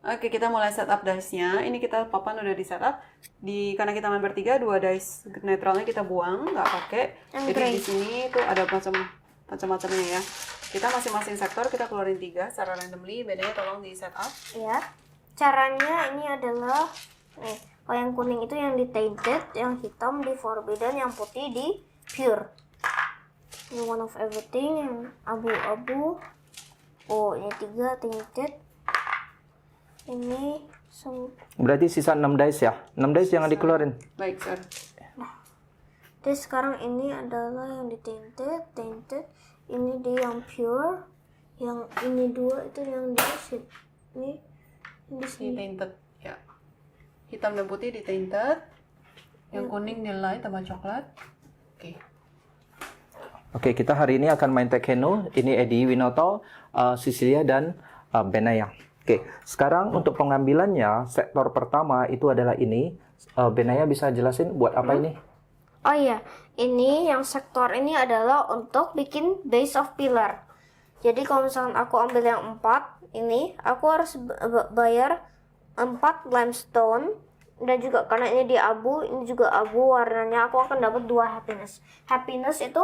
Oke, kita mulai setup dice-nya. Ini kita papan udah di setup. Karena kita main bertiga, 2 dice netralnya kita buang, nggak pakai. Jadi di sini tuh ada macam-macamnya ya. Kita masing-masing sektor kita keluarin 3 secara randomly. Bedanya tolong di setup. Ya. Caranya ini adalah nih, kalau yang kuning itu yang di tainted, yang hitam di forbidden, yang putih di pure. Ini one of everything, yang abu-abu. Oh, ini 3 tainted. Ini Berarti sisa 6 dice ya? 6 dice jangan dikeluarin. Baik, sir. terus sekarang ini adalah yang di tainted. Ini di yang pure. Yang ini 2 itu yang di sini. Di Di sini. tainted, ya. Hitam dan putih di tainted. Yang kuning di light sama coklat. Oke. Oke, kita hari ini akan main Tekhenu. Ini Edi Winoto, Cecilia, dan Benaya. Oke, sekarang untuk pengambilannya, sektor pertama itu adalah ini. Benaya bisa jelasin buat apa ini? Oh iya, ini yang sektor ini adalah untuk bikin base of pillar. Jadi kalau misalkan aku ambil yang 4 ini, aku harus bayar 4 limestone. Dan juga karena ini di abu, ini juga abu warnanya, aku akan dapat 2 happiness. Happiness itu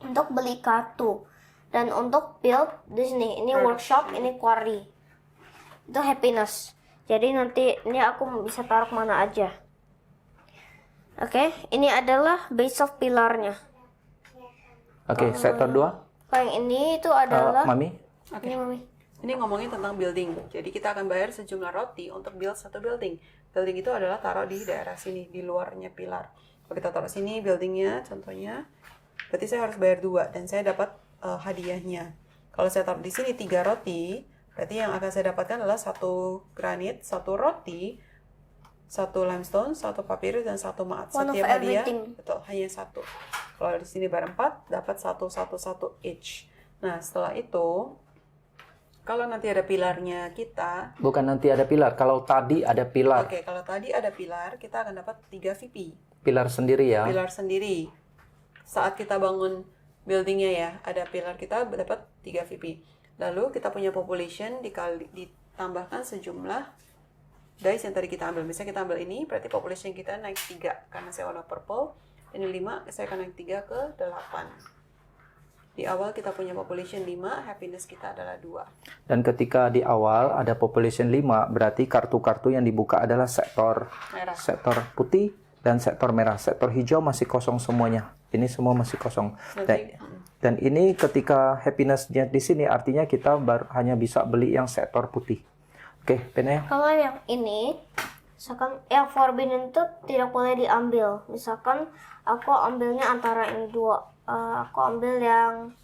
untuk beli kartu. Dan untuk build di sini, ini workshop, ini quarry. Itu happiness. Jadi nanti ini aku bisa taruh mana aja. Oke, ini adalah base of pillarnya. Oke, sektor 2. Kalau yang ini itu adalah Mami? Oke. ini Mami. Ini ngomongin tentang building. Jadi kita akan bayar sejumlah roti untuk build satu building. Building itu adalah taruh di daerah sini, di luarnya pilar. Kalau kita taruh sini buildingnya, contohnya, berarti saya harus bayar 2 dan saya dapat hadiahnya. Kalau saya taruh di sini 3 roti, berarti yang akan saya dapatkan adalah 1 granit, 1 roti, 1 limestone, 1 papyrus, dan 1 maat. One of Setiap hadiah, everything. betul, hanya 1. Kalau di sini bayar 4, dapat 1 each. Nah, setelah itu, kalau nanti ada pilarnya kita, Bukan nanti ada pilar. Kalau tadi ada pilar. oke, kalau tadi ada pilar, kita akan dapat 3 VP. Pilar sendiri ya. Pilar sendiri. Saat kita bangun buildingnya ya, ada pilar kita dapat 3 VP. Lalu kita punya population ditambahkan sejumlah dice yang tadi kita ambil. Misalnya kita ambil ini, berarti population kita naik 3. Karena saya warna purple, ini 5, saya akan naik 3 ke 8. Di awal kita punya population 5, happiness kita adalah 2. Dan ketika di awal ada population 5, berarti kartu-kartu yang dibuka adalah sektor Merah. sektor putih dan sektor merah. Sektor hijau masih kosong semuanya. Ini semua masih kosong. Dan ini ketika happiness-nya di sini artinya kita hanya bisa beli yang sektor putih. Oke, Benaya. Kalau yang ini, misalkan yang forbidden itu tidak boleh diambil. Misalkan aku ambilnya antara ini 2. Aku ambil yang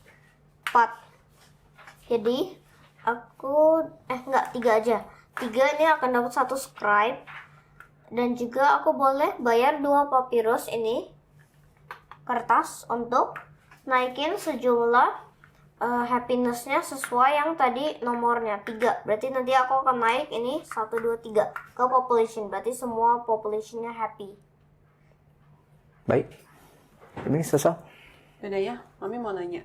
4. Jadi aku enggak 3 aja. 3 ini akan dapat 1 scribe. Dan juga aku boleh bayar 2 papyrus ini kertas untuk naikin sejumlah happiness-nya sesuai yang tadi nomornya 3. Berarti nanti aku akan naik ini 1, 2, 3 ke population. Berarti semua population-nya happy. Baik. Ini selesai. Beda ya, Mami mau nanya.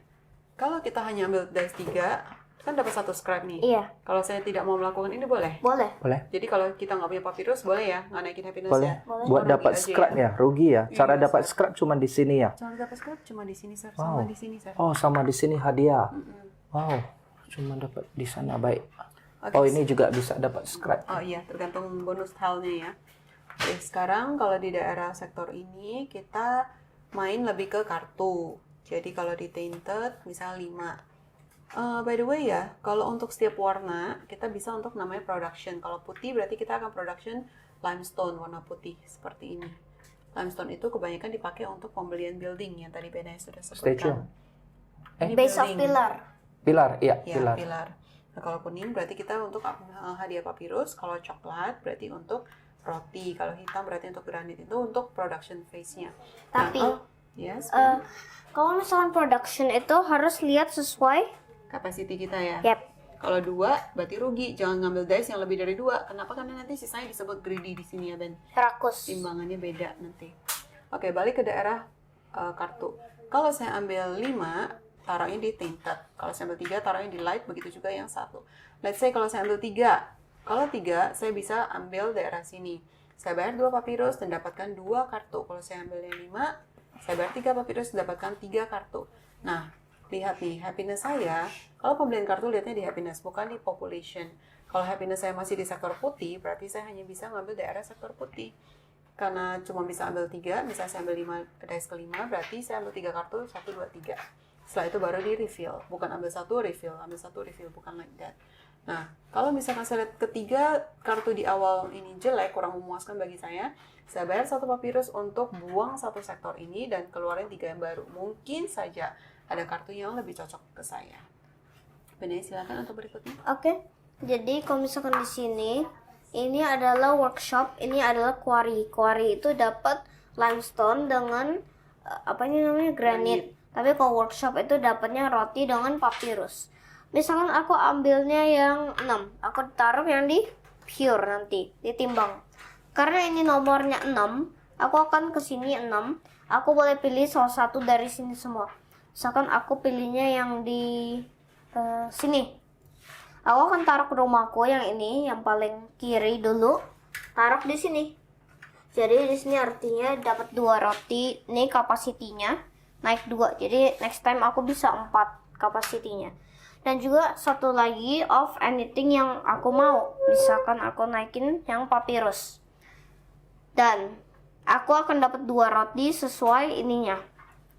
Kalau kita hanya ambil dice 3, kan dapat 1 scribe nih. Iya, Kalau saya tidak mau melakukan ini boleh? boleh. Boleh? Jadi kalau kita nggak punya papyrus, boleh ya? Nggak naikin happiness Boleh. ya? Buat Rugi dapat aja scribe ya, rugi ya. Cara Iya, dapat scribe cuma di sini ya. Jangan dapat scribe cuma di sini, Sir. Wow. Sama di sini, Sir. Oh, sama di sini hadiah. Wow, cuma dapat di sana. Baik. Oke. Oh, ini juga bisa dapat scribe. Oh iya, tergantung bonus tile-nya ya. Oke, sekarang kalau di daerah sektor ini, kita main lebih ke kartu. Jadi kalau di tainted, misalnya 5. By the way ya, kalau untuk setiap warna, kita bisa untuk namanya production. Kalau putih berarti kita akan production limestone, warna putih, seperti ini. Limestone itu kebanyakan dipakai untuk pembelian building, yang tadi Benaya sudah Statue. sebutkan. Ini Base of building. pillar. Pilar, iya, Ya, pilar. pilar. Nah, kalau kuning berarti kita untuk hadiah papyrus, kalau coklat berarti untuk roti, kalau hitam berarti untuk granit, itu untuk production phase-nya. Tapi, Yes, kalau misalkan production itu harus lihat sesuai. capacity kita ya. Yap. Kalau 2 berarti rugi, jangan ngambil dice yang lebih dari 2. Kenapa? Karena nanti sisanya disebut greedy di sini ya, Ben. Rakus. Timbangannya beda nanti. Oke, balik ke daerah kartu. Kalau saya ambil 5, taruhnya di tainted. Kalau saya ambil 3, taruhnya di light, begitu juga yang 1. Let's say kalau saya ambil 3, Kalau 3, saya bisa ambil daerah sini. Saya bayar 2 papirus dan dapatkan 2 kartu. Kalau saya ambil yang 5, saya bayar 3 papirus dan dapatkan 3 kartu. Nah, lihat nih, happiness saya, kalau pembelian kartu lihatnya di happiness, bukan di population. Kalau happiness saya masih di sektor putih, berarti saya hanya bisa ngambil daerah sektor putih. Karena cuma bisa ambil 3, misalnya saya ambil 5, dice ke-5, berarti saya ambil 3 kartu, 1, 2, 3. Setelah itu baru di refill, bukan ambil 1 refill, bukan like that. Nah, kalau misalkan saya lihat ketiga kartu di awal ini jelek, kurang memuaskan bagi saya bayar 1 papirus untuk buang 1 sektor ini dan keluarin 3 yang baru. Mungkin saja ada kartu yang lebih cocok ke saya. Benar, silakan untuk berikutnya. Oke. Jadi kalau misalkan di sini ini adalah workshop, ini adalah quarry. Quarry itu dapat limestone dengan apa ini namanya granite. Tapi kalau workshop itu dapatnya roti dengan papyrus. Misalkan aku ambilnya yang 6, aku taruh yang di pure nanti, ditimbang. Karena ini nomornya 6, aku akan ke sini 6. Aku boleh pilih salah satu dari sini semua. Misalkan aku pilihnya yang di sini. Aku akan taruh ke rumahku yang ini, yang paling kiri dulu. Taruh di sini. Jadi di sini artinya dapat 2 roti. Ini kapasitinya naik 2. Jadi next time aku bisa 4 kapasitinya. Dan juga satu lagi of anything yang aku mau. Misalkan aku naikin yang papyrus. Dan aku akan dapat 2 roti sesuai ininya.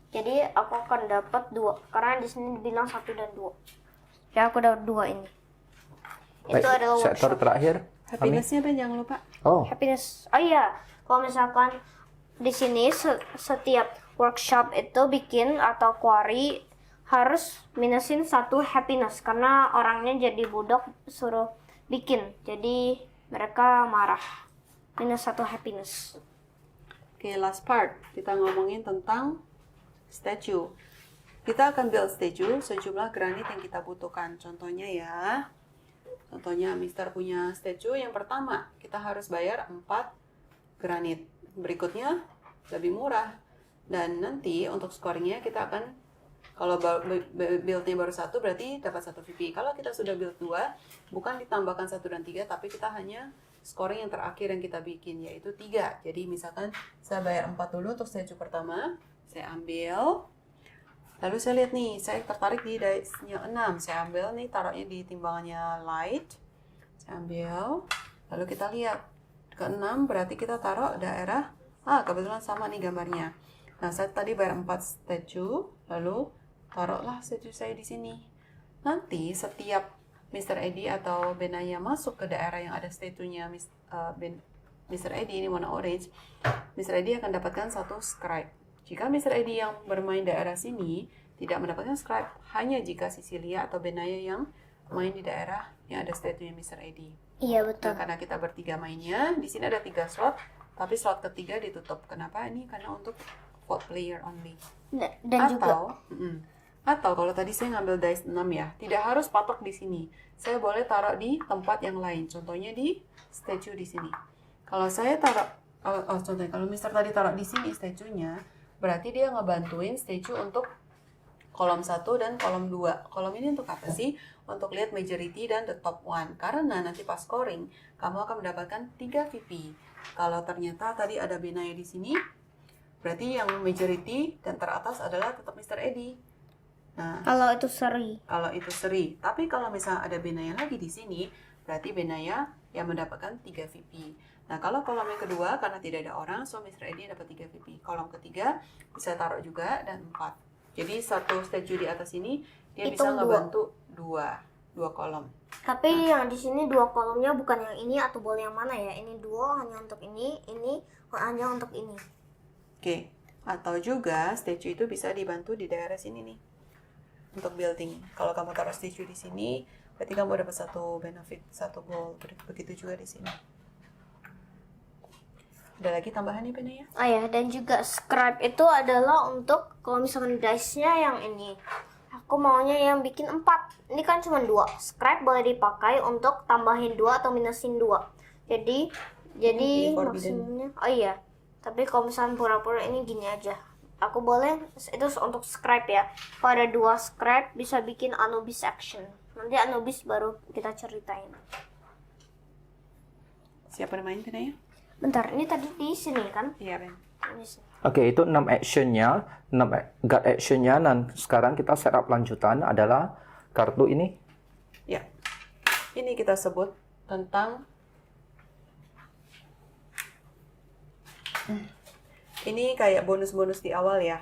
Jadi aku akan dapat 2 karena di sini dibilang 1 dan 2. Ya aku dapat 2 ini. Baik, Itu adalah sektor workshop. terakhir. Happiness-nya Ben, jangan lupa. Oh, Happiness. Oh iya, kalau misalkan di sini setiap workshop itu bikin atau quarry harus minusin 1 happiness karena orangnya jadi budak suruh bikin. Jadi mereka marah. Minus 1 happiness. Oke, last part. Kita ngomongin tentang statue. Kita akan build statue sejumlah granit yang kita butuhkan. Contohnya ya. Contohnya Mister punya statue yang pertama, kita harus bayar 4 granit. Berikutnya lebih murah. Dan nanti untuk scoringnya kita akan, kalau build-nya baru 1 berarti dapat 1 VP. Kalau kita sudah build 2, bukan ditambahkan 1 dan 3, tapi kita hanya scoring yang terakhir yang kita bikin, yaitu 3. Jadi misalkan saya bayar 4 dulu untuk statue pertama, saya ambil. Lalu saya lihat nih, saya tertarik di dice-nya 6. Saya ambil nih, taruhnya di timbangannya light. Saya ambil. Lalu kita lihat. Ke 6 berarti kita taruh daerah, kebetulan sama nih gambarnya. Nah, saya tadi bayar 4 statue. Lalu taruhlah statue saya di sini. Nanti setiap Mr. Eddie atau Benaya masuk ke daerah yang ada statue-nya Mr. Eddie, ini warna orange, Mr. Eddie akan dapatkan 1 scribe. Jika Mr. Eddie yang bermain daerah sini tidak mendapatkan scribe, hanya jika Cecilia atau Benaya yang main di daerah yang ada statue-nya Mr. Eddie. Iya betul. Nah, karena kita bertiga mainnya, di sini ada 3 slot, tapi slot ketiga ditutup. Kenapa? Ini karena untuk vote player only. Dan juga Atau kalau tadi saya ngambil dice 6 ya, tidak harus patok di sini. Saya boleh taruh di tempat yang lain. Contohnya di statue di sini. Kalau saya taruh, contohnya kalau Mister tadi taruh di sini statue-nya, berarti dia ngebantuin statue untuk kolom 1 dan kolom 2. Kolom ini untuk apa sih? Untuk lihat majority dan the top one. Karena nanti pas scoring, kamu akan mendapatkan 3 VP. Kalau ternyata tadi ada Benaya di sini, berarti yang majority dan teratas adalah tetap Mr. Eddie. Nah, kalau itu seri. kalau itu seri. Tapi kalau misalnya ada Benaya lagi di sini, berarti Benaya yang mendapatkan 3 VP. Nah, kalau kolom yang kedua, karena tidak ada orang, so Mr. Eddie dapat 3 VP. Kolom ketiga bisa taruh juga dan 4. Jadi satu statue di atas ini, dia bisa Hitung ngebantu 2 kolom. Tapi yang di sini 2 kolomnya bukan yang ini atau boleh yang mana ya? Ini 2 hanya untuk ini hanya untuk ini. Oke. Atau juga statue itu bisa dibantu di daerah sini nih. Untuk building. Kalau kamu taruh statue di sini, berarti kamu dapat 1 benefit, 1 goal. Begitu juga di sini. Ada lagi tambahan nih, Benaya? Oh ya, dan juga scribe itu adalah untuk kalau misalkan dice-nya yang ini. Aku maunya yang bikin 4. Ini kan cuma 2. Scribe boleh dipakai untuk tambahin 2 atau minusin 2. Jadi maksudnya, oh iya. Tapi kalau misalkan pura-pura ini gini aja. Aku boleh, itu untuk scribe ya. Kalau ada 2 scribe bisa bikin Anubis action. Nanti Anubis baru kita ceritain. Siapa yang main Benanya? Bentar, ini tadi di sini kan? Iya, Ben. Di sini. Oke, itu 6 actionnya, 6 guard actionnya, dan sekarang kita setup lanjutan adalah kartu ini. Ya. Ini kita sebut tentang ini kayak bonus-bonus di awal ya.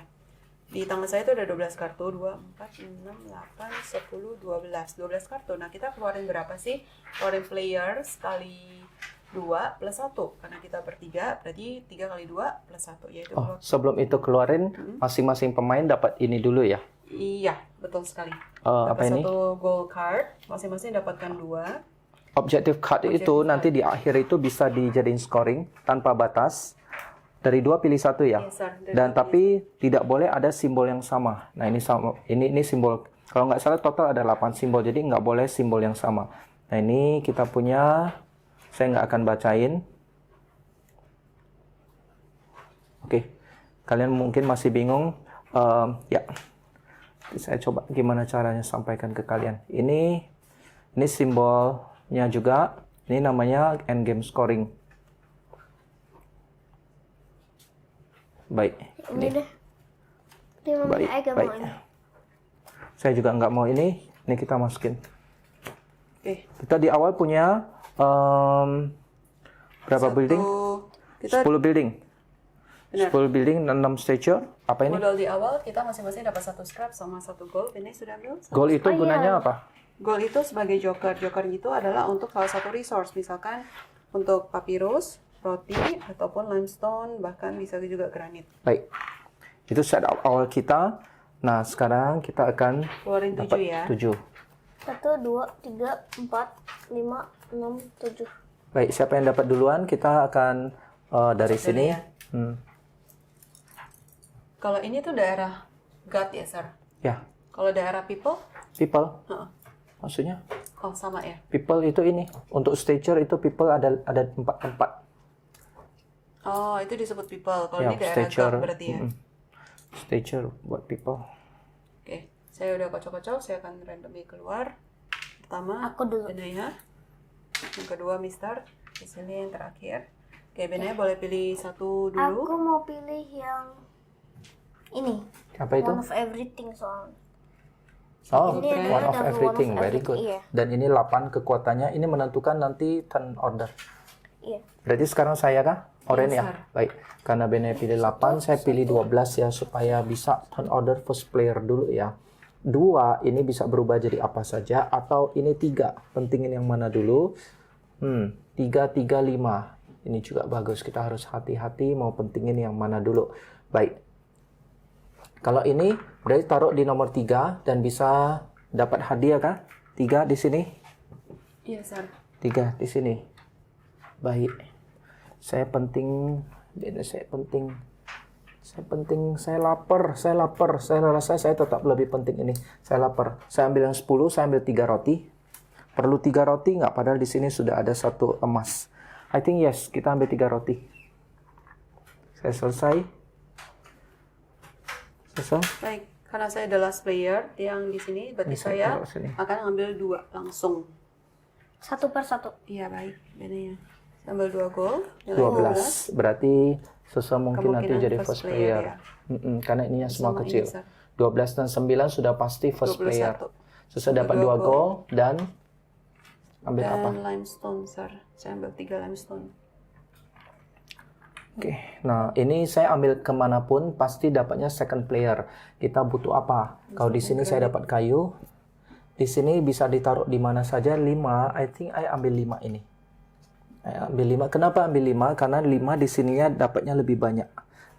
Di tangan saya itu ada 12 kartu, 2, 4, 6, 8, 10, 12. 12 kartu. Nah, kita keluarin berapa sih? Keluarin players kali 2 plus 1. Karena kita bertiga, berarti 3 kali 2 plus 1. Yaitu Oh, sebelum itu keluarin, masing-masing pemain dapat ini dulu ya. iya, betul sekali. Apa Dapat ini? satu gold card, masing-masing dapatkan 2. Objective card itu nanti di akhir itu bisa dijadiin scoring tanpa batas. Dari 2 pilih 1 ya. Yes, sir. Dari Dan tapi tidak boleh ada simbol yang sama. Nah, ini sama. Ini simbol. Kalau nggak salah total ada 8 simbol. Jadi nggak boleh simbol yang sama. Nah, ini kita punya. Saya nggak akan bacain. Oke. Kalian mungkin masih bingung. Ya. Saya coba gimana caranya sampaikan ke kalian. Ini simbolnya juga. Ini namanya endgame scoring. Baik. Ini deh. Ini Baik, mamanya Ega baik. mau ini. Saya juga nggak mau ini. Ini kita masukin. Oke. Kita di awal punya berapa building? Kita 10 building. Benar. 10 building dan 6 stature. Apa ini? modal di awal kita masing-masing dapat 1 scrap sama 1 gold. Ini sudah ambil? Gold itu gunanya apa? Gold itu sebagai joker. Joker itu adalah untuk salah satu resource. Misalkan untuk papyrus, roti, ataupun limestone, bahkan bisa juga granit. Baik. Itu setup awal kita. Nah, sekarang kita akan Keluarin 7 dapat ya. 7. 1, 2, 3, 4, 5, 6, 7. Baik, siapa yang dapat duluan? Kita akan dari Masuk sini. dulu ya. Kalau ini tuh daerah God ya, Sir. Ya, Kalau daerah people, people. Heeh. Maksudnya? oh sama ya. People itu ini. Untuk stature itu people ada tempat-tempat. Oh, itu disebut people. Kalau Ya, ini daerah stature. God berarti ya. Stature buat people. Oke, saya udah kocok-kocok. Saya akan randomly keluar. Pertama, Aku dulu. Benaya. Yang kedua, Mister. Di sini yang terakhir. Oke, Benaya boleh pilih satu dulu. Aku mau pilih yang ini. Apa itu? One of everything soalnya. Oh, Ini adalah one of double everything, one of very everything, good. iya. Dan ini 8 kekuatannya, ini menentukan nanti turn order. Iya. Berarti sekarang saya kah? Oren Yes, ya? sir. Baik, karena Bene pilih 8, saya pilih 12 ya, supaya bisa turn order first player dulu ya. 2, ini bisa berubah jadi apa saja, atau ini 3, pentingin yang mana dulu. 3, 3, 5. Ini juga bagus, kita harus hati-hati mau pentingin yang mana dulu. Baik. Kalau ini berarti taruh di nomor 3 dan bisa dapat hadiah kan? 3 di sini, Iya, Sir. 3 di sini. Baik. Saya lapar. Saya rasa saya tetap lebih penting ini. Saya lapar. Saya ambil yang 10, saya ambil 3 roti. Perlu 3 roti nggak? Padahal di sini sudah ada 1 emas. I think yes, kita ambil 3 roti. Saya selesai. Baik, karena saya adalah player yang di sini, berarti Ini saya saya taruh sini. akan ambil 2 langsung. 1 per 1. Iya, baik. Benaya. Saya ambil 2 gold. Nilai 12. Berarti Susa mungkin nanti Kemungkinan jadi first first player, player. Karena ininya semua Sama kecil. ini, Sir. 12 dan 9 sudah pasti first 21. player. Susa dapat 2 2 gold dan ambil Dan apa? limestone, Sir. Saya ambil 3 limestone. Oke, nah ini saya ambil kemanapun pasti dapatnya second player. Kita butuh apa? Kalau di sini saya dapat kayu, di sini bisa ditaruh di mana saja. 5, I think I ambil 5 ini. I ambil 5. Kenapa ambil 5? Karena 5 di sininya dapatnya lebih banyak.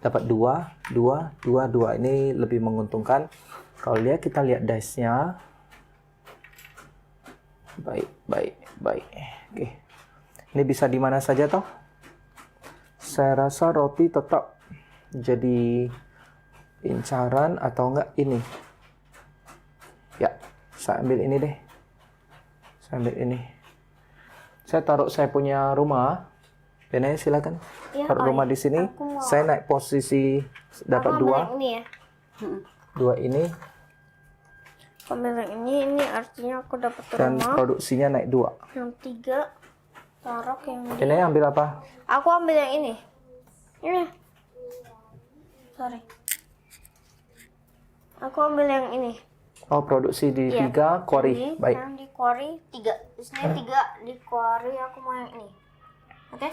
Dapat 2, 2, 2, 2. Ini lebih menguntungkan. Kalau kita lihat dice-nya. Baik. Oke. Ini bisa di mana saja toh? Saya rasa roti tetap jadi incaran atau enggak ini. Ya, saya ambil ini deh. Saya taruh saya punya rumah. Bene silakan. Ya, Taruh rumah di sini. aku mau. Saya naik posisi dapat Aku ambil 2. yang ini ya. 2 ini Aku ambil yang ini artinya aku dapat dan rumah. produksinya naik 2. Yang 3 Taruh yang di... Ini ambil apa? Aku ambil yang ini. Ini. Sorry. Aku ambil yang ini. Oh, produksi di Iya. 3 quarry. Ini, Baik. yang di quarry 3. Di sini 3 di quarry, aku mau yang ini. Oke?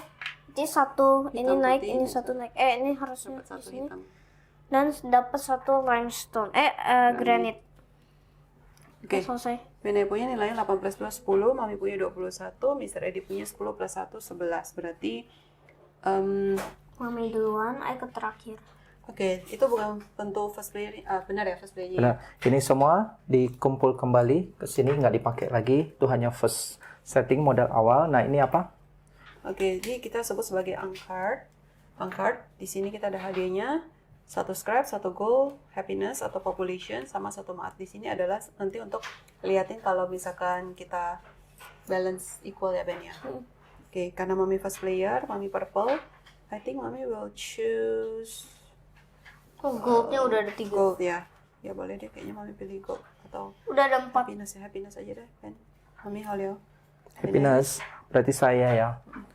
Jadi satu ini Hitam naik, putih, ini bisa. satu naik. Ini harusnya Dapat di satu sini. hitam. Dan dapat satu limestone. Granite. Oke. Selesai. Bene punya nilainya 18 plus 10, Mami punya 21, Mr. Edi punya 10 plus 1, 11. Berarti, Mami duluan, aku terakhir. oke, itu bukan tentu first player, benar ya first player. Benar. Ini semua dikumpul kembali ke sini, nggak dipakai lagi. Itu hanya first setting modal awal. Nah, ini apa? Oke, jadi kita sebut sebagai uncard. Uncard, di sini kita ada hadiahnya. 1 scrap, 1 gold, happiness atau population, sama 1 maat. Di sini adalah nanti untuk liatin kalau misalkan kita balance equal ya Ben ya. Oke, karena Mami first player, Mami purple, I think Mami will choose Oh, goldnya udah ada 3. gold ya. Ya boleh deh, kayaknya Mami pilih gold atau Udah ada 4. happiness ya, happiness aja deh Ben. Mami Halio. Happiness. Berarti saya ya.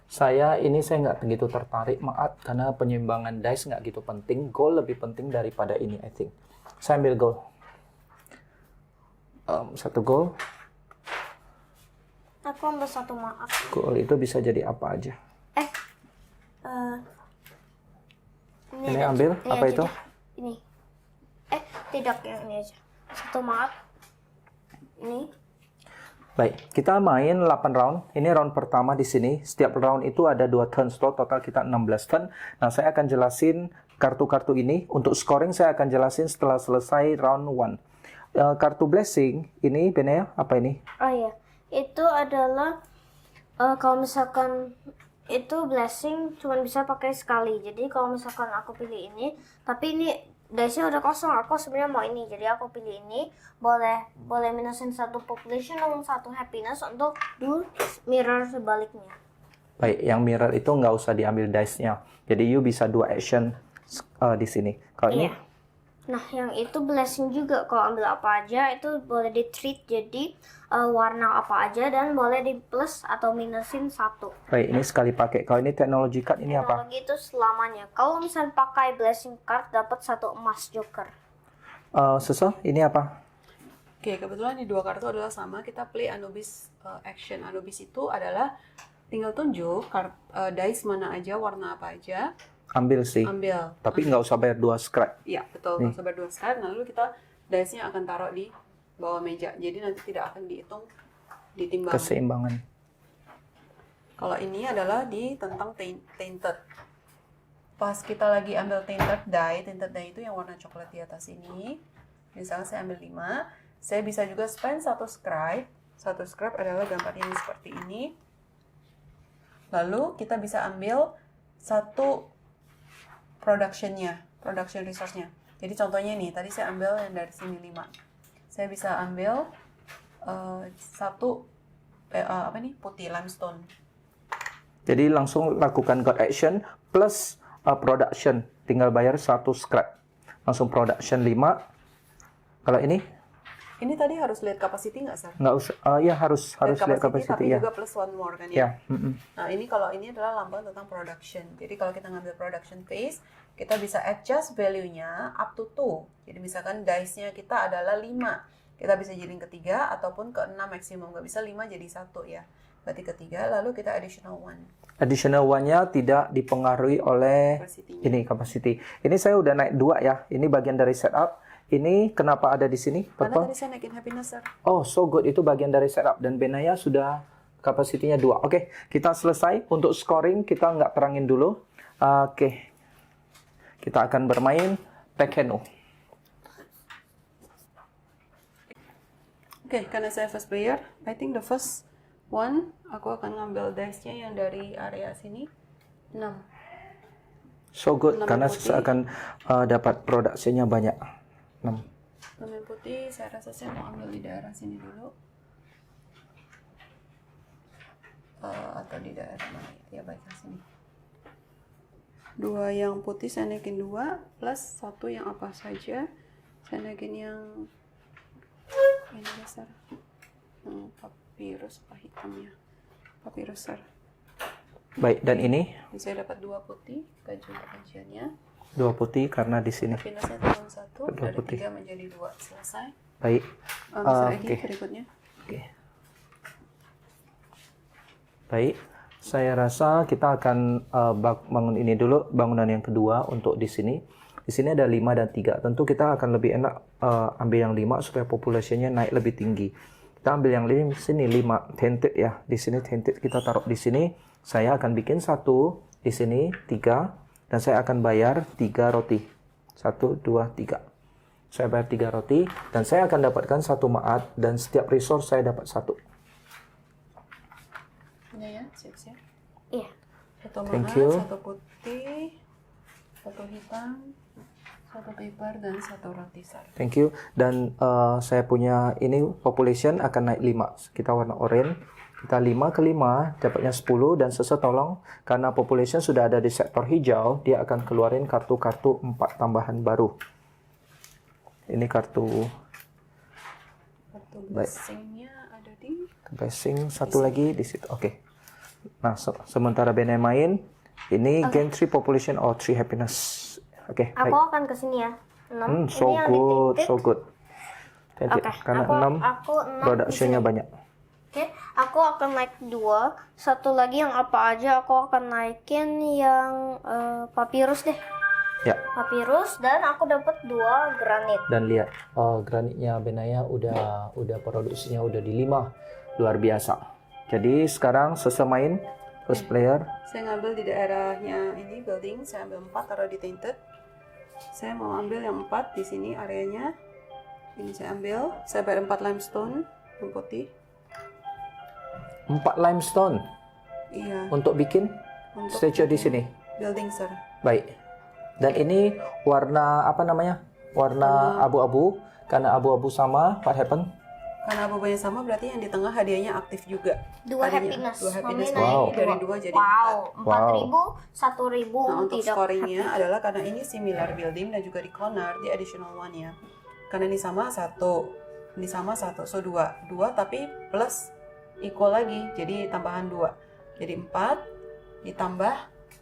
Saya nggak begitu tertarik maat karena penyeimbangan dice nggak gitu penting. Goal lebih penting daripada ini, I think. Saya ambil goal. 1 goal. Aku ambil 1 maaf. Goal itu bisa jadi apa aja. Eh, Ini ambil, ini apa aja itu? deh. Ini. Tidak, yang ini aja. 1 maaf. Ini. Baik, kita main 8 round. Ini round pertama di sini. Setiap round itu ada 2 turn slot, total kita 16 turn. Nah, saya akan jelasin kartu-kartu ini. Untuk scoring saya akan jelasin setelah selesai round 1. Kartu blessing ini, Benea, apa ini? Oh iya, itu adalah kalau misalkan itu blessing cuma bisa pakai sekali. Jadi kalau misalkan aku pilih ini, tapi ini dice-nya udah kosong, aku sebenarnya mau ini. Jadi aku pilih ini, boleh minusin 1 population dan 1 happiness untuk do mirror sebaliknya. Baik, yang mirror itu nggak usah diambil dice-nya. Jadi you bisa 2 action di sini. Kalau ini, Iya. Nah, yang itu blessing juga. Kalau ambil apa aja itu boleh di treat jadi warna apa aja dan boleh di plus atau minusin 1. baik, ini sekali pakai. Kalau ini teknologi card, ini apa? Teknologi itu selamanya. Kalau misalnya pakai blessing card dapat 1 emas joker. Susul, ini apa? Oke, kebetulan di 2 kartu adalah sama. Kita play Anubis action. Anubis itu adalah tinggal tunjuk dice mana aja, warna apa aja, Ambil sih. ambil. Tapi nggak usah bayar 2 scrap. Iya, betul. Nggak usah berdua sekali. Lalu kita dice-nya akan taruh di bawah meja. Jadi nanti tidak akan dihitung, ditimbang. Keseimbangan. Kalau ini adalah di tentang tainted. Pas kita lagi ambil tainted die itu yang warna coklat di atas ini. Misalnya saya ambil 5, saya bisa juga spend 1 scribe. 1 scribe adalah gambarnya ini seperti ini. Lalu kita bisa ambil 1 production resource-nya. Jadi contohnya nih, tadi saya ambil yang dari sini 5. Saya bisa ambil 1 putih limestone. Jadi langsung lakukan God action plus production. Tinggal bayar 1 scrap. Langsung production 5. Kalau ini? Ini tadi harus lihat capacity nggak, Sir? Nggak usah. Ya harus lihat capacity tapi ya. juga plus 1 more kan ya? Ya. Nah, ini kalau ini adalah lambang tentang production. Jadi kalau kita ngambil production phase, kita bisa adjust value-nya up to 2. Jadi misalkan dice-nya kita adalah 5. Kita bisa jadiin ke 3 ataupun ke 6 maksimum. Nggak bisa 5 jadi 1 ya. Berarti ke 3, lalu kita additional 1. Additional one-nya tidak dipengaruhi oleh Capacity-nya. ini capacity. Ini saya udah naik 2 ya. Ini bagian dari setup. Ini kenapa ada di sini? Karena Purple? tadi saya naikin happiness, Sir. Oh, so good. Itu bagian dari setup. Dan Benaya sudah kapasitinya 2. Oke, kita selesai. Untuk scoring, kita nggak terangin dulu. Oke. Kita akan bermain Tekkenu. Oke, karena saya first player, I think the first one, aku akan ngambil dice-nya yang dari area sini. 6. So good. Enam Karena putih. saya akan dapat produksinya banyak. 6. Lemon putih, saya rasa saya mau ambil di daerah sini dulu. Atau di daerah mana ya? Ya baiklah sini. 2 yang putih saya naikin 2, plus 1 yang apa saja. Saya naikin yang ini dasar. Papirus apa hitamnya? Papirus, Sir. Baik, dan ini Saya dapat 2 putih, baju rinciannya. 2 putih karena di sini. Happiness-nya turun 1, Dua dari putih. 3 menjadi 2. Selesai. Baik. Mr. Edi, Oke. berikutnya. Oke. Baik, saya rasa kita akan bangun ini dulu, bangunan yang kedua untuk di sini. Di sini ada 5 dan 3. Tentu kita akan lebih enak ambil yang 5 supaya populasinya naik lebih tinggi. Kita ambil yang di sini 5 tented ya. Di sini tented kita taruh di sini. Saya akan bikin 1 di sini 3 dan saya akan bayar 3 roti. 1 2 3. Saya bayar 3 roti dan saya akan dapatkan 1 maat dan setiap resource saya dapat 1. Ini ya, siap-siap. Iya. 1 Thank maat, you. 1 putih, 1 hitam, 1 paper, dan 1 roti sar. Thank you. Dan saya punya ini population akan naik 5. Kita warna oranye. Kita 5 ke 5 dapatnya 10 dan tolong karena population sudah ada di sektor hijau, dia akan keluarin kartu-kartu 4 tambahan baru. Ini kartu Kartu blessing-nya ada di blessing satu lagi di situ. Oke. Nah, sementara Benai main, ini gain 3 population or 3 happiness. Oke, Aku baik. akan ke sini ya. 6. So ini yang good, ditintik. so good. Tentit, Oke, karena aku 6 6 production-nya di sini. banyak. Oke, aku akan naik 2. Satu lagi yang apa aja aku akan naikin yang papirus deh. Ya. Papirus dan aku dapat 2 granit. Dan lihat granitnya Benaya udah produksinya udah di 5, luar biasa. Jadi sekarang selesai main first player. Saya ngambil di daerahnya ini building, saya ambil 4 taruh di tainted. Saya mau ambil yang 4 di sini areanya. Ini saya ambil, saya bayar 4 limestone yang putih. 4 limestone Iya, untuk bikin untuk statue di sini. building sir. Baik. Dan ini warna apa namanya? Warna abu-abu. Karena abu-abu sama, what happen? Karena abu-abunya sama berarti yang di tengah hadiahnya aktif juga. 2 Hadiahnya, happiness. 2 happiness. Mami Wow. naik Dari 2 jadi 4. Wow, 4.000, 1.000 Nah, untuk tidak. scoringnya adalah karena ini similar building dan juga di corner, di additional 1 ya. Karena ini sama 1, ini sama 1, so 2. 2 tapi plus equal lagi, jadi tambahan 2. Jadi 4 ditambah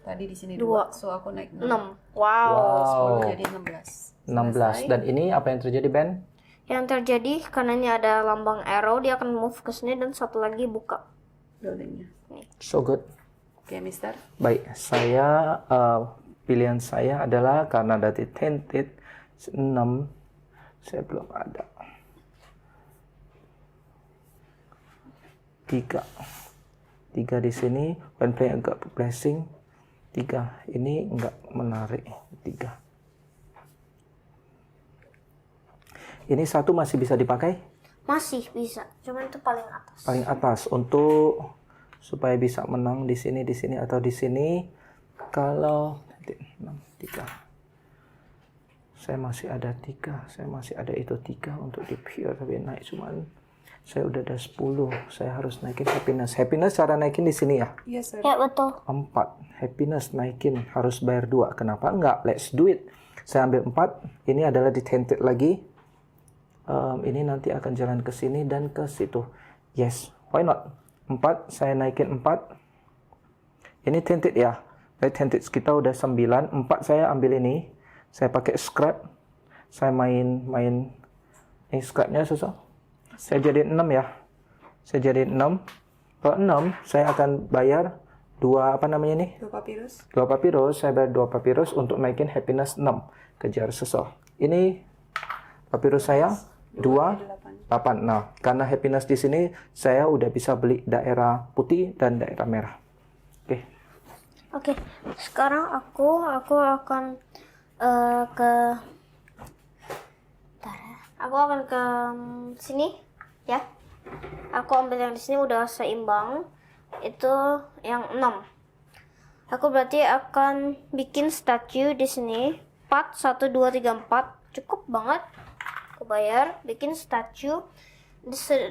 tadi di sini 2. So aku naik 6. 6. Wow. Wow. 10 jadi 16. 16. Dan ini apa yang terjadi, Ben? Yang terjadi karena ini ada lambang arrow, dia akan move ke sini dan satu lagi buka. Buildingnya. So good. Oke, Mister. Baik, saya pilihan saya adalah karena dari tented 6 saya belum ada. 3 di sini. When play agak blessing. 3 ini enggak menarik. 3 ini 1 masih bisa dipakai Masih bisa, cuman itu paling atas. paling atas untuk supaya bisa menang di sini atau di sini. Kalau 6 3 saya masih ada 3, saya masih ada itu 3 untuk di pure, tapi naik cuman saya udah ada 10. Saya harus naikin happiness. Happiness cara naikin di sini ya. Yes, sir. Ya betul. 4 happiness naikin harus bayar 2. Kenapa enggak? Let's do it. Saya ambil 4. Ini adalah di tented lagi. Ini nanti akan jalan ke sini dan ke situ. Yes, why not? 4 saya naikin 4. Ini tented ya. Baik, tented kita udah 9. 4 saya ambil ini. Saya pakai scrap. Saya main ini scrapnya susah. Saya jadi 6 ya. Saya jadi 6. Kalau 6 saya akan bayar 2 apa namanya nih? 2 papirus. 2 papirus, saya bayar 2 papirus untuk naikin happiness 6. Kejar sesuatu. Ini papirus saya 2 8. Nah, karena happiness di sini saya udah bisa beli daerah putih dan daerah merah. Oke. Oke, sekarang aku akan ke Bentar ya. Aku akan ke sini ya. Aku ambil yang di sini udah seimbang. Itu yang 6. Aku berarti akan bikin statue di sini. 4 1 2 3 4. Cukup banget. Aku bayar bikin statue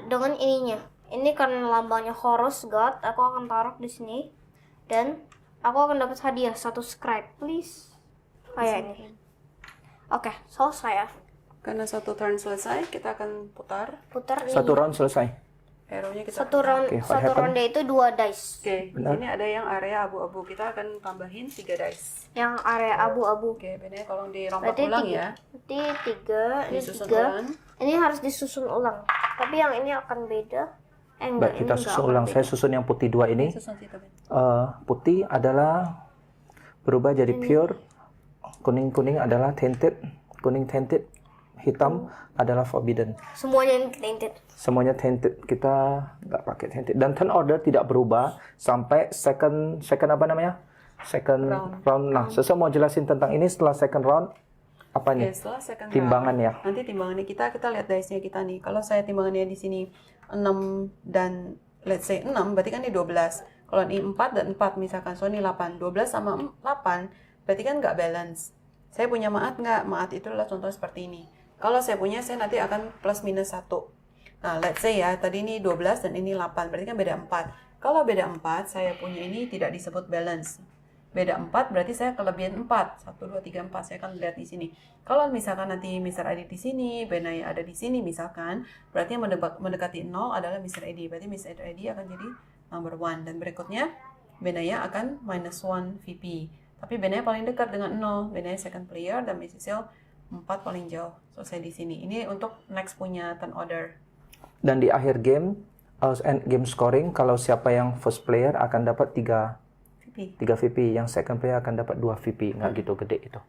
dengan ininya. Ini karena lambangnya Horus God, aku akan taruh di sini dan aku akan dapat hadiah 1 scribe, please. Kayak ini. Oke, selesai ya. Karena 1 turn selesai, kita akan putar. Putar ini. 1 round selesai. Arrow-nya kita Satu round, Oke, what satu happened? ronde itu 2 dice. Oke, di Benar. sini ada yang area abu-abu. Kita akan tambahin 3 dice. Yang area abu-abu. Oke, benanya tolong dirompak Berarti ulang 3. ya. Berarti 3, ini Disusun 3. ulang. Ini harus disusun ulang. Tapi yang ini akan beda. Enggak, Baik, ini kita enggak susun akan ulang. beda. Saya susun yang putih 2 ini. Susun situ, Ben. Putih adalah berubah jadi pure, kuning-kuning adalah tainted, kuning tainted, hitam adalah forbidden. Semuanya ini tainted. Semuanya tainted. Kita nggak pakai tainted. Dan turn order tidak berubah sampai second apa namanya? Second round. Nah, Sesa mau jelasin tentang ini setelah second round apa Oke, nih? setelah second Timbangan round, ya. nanti timbangannya kita lihat dice-nya kita nih. Kalau saya timbangannya di sini 6 dan let's say 6, berarti kan ini 12. Kalau ini 4 dan 4 misalkan, so ini 8. 12 sama 8, berarti kan nggak balance. Saya punya maat nggak? Maat itu adalah contoh seperti ini. Kalau saya punya, saya nanti akan plus minus 1. Nah, let's say ya, tadi ini 12 dan ini 8, berarti kan beda 4. Kalau beda 4, saya punya ini tidak disebut balance. Beda 4 berarti saya kelebihan 4. 1, 2, 3, 4. Saya akan lihat di sini. Kalau misalkan nanti Mr. ID di sini, Benaya ada di sini misalkan, berarti yang mendekati 0 adalah Mr. ID. Berarti Mr. ID akan jadi number 1. Dan berikutnya, Benaya akan minus 1 VP. Tapi Benaya paling dekat dengan 0. Benaya second player dan Miss Cecil 4 paling jauh. Selesai di sini. Ini untuk next punya turn order. Dan di akhir game, end game scoring, kalau siapa yang first player akan dapat 3 VP. VP, yang second player akan dapat 2 VP, nggak gitu gede itu.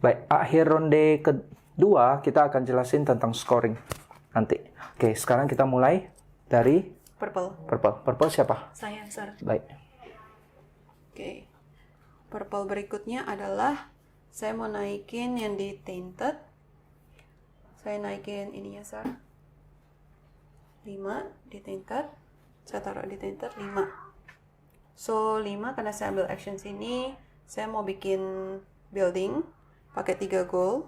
Baik, akhir ronde kedua kita akan jelasin tentang scoring nanti. Oke, sekarang kita mulai dari Purple. purple siapa? Saya, sir. Baik, Oke. Purple berikutnya adalah saya mau naikin yang di tainted. Saya naikin ini ya, sir. 5 di tainted. Saya taruh di tainted 5. So 5 karena saya ambil action sini, saya mau bikin building pakai 3 gold.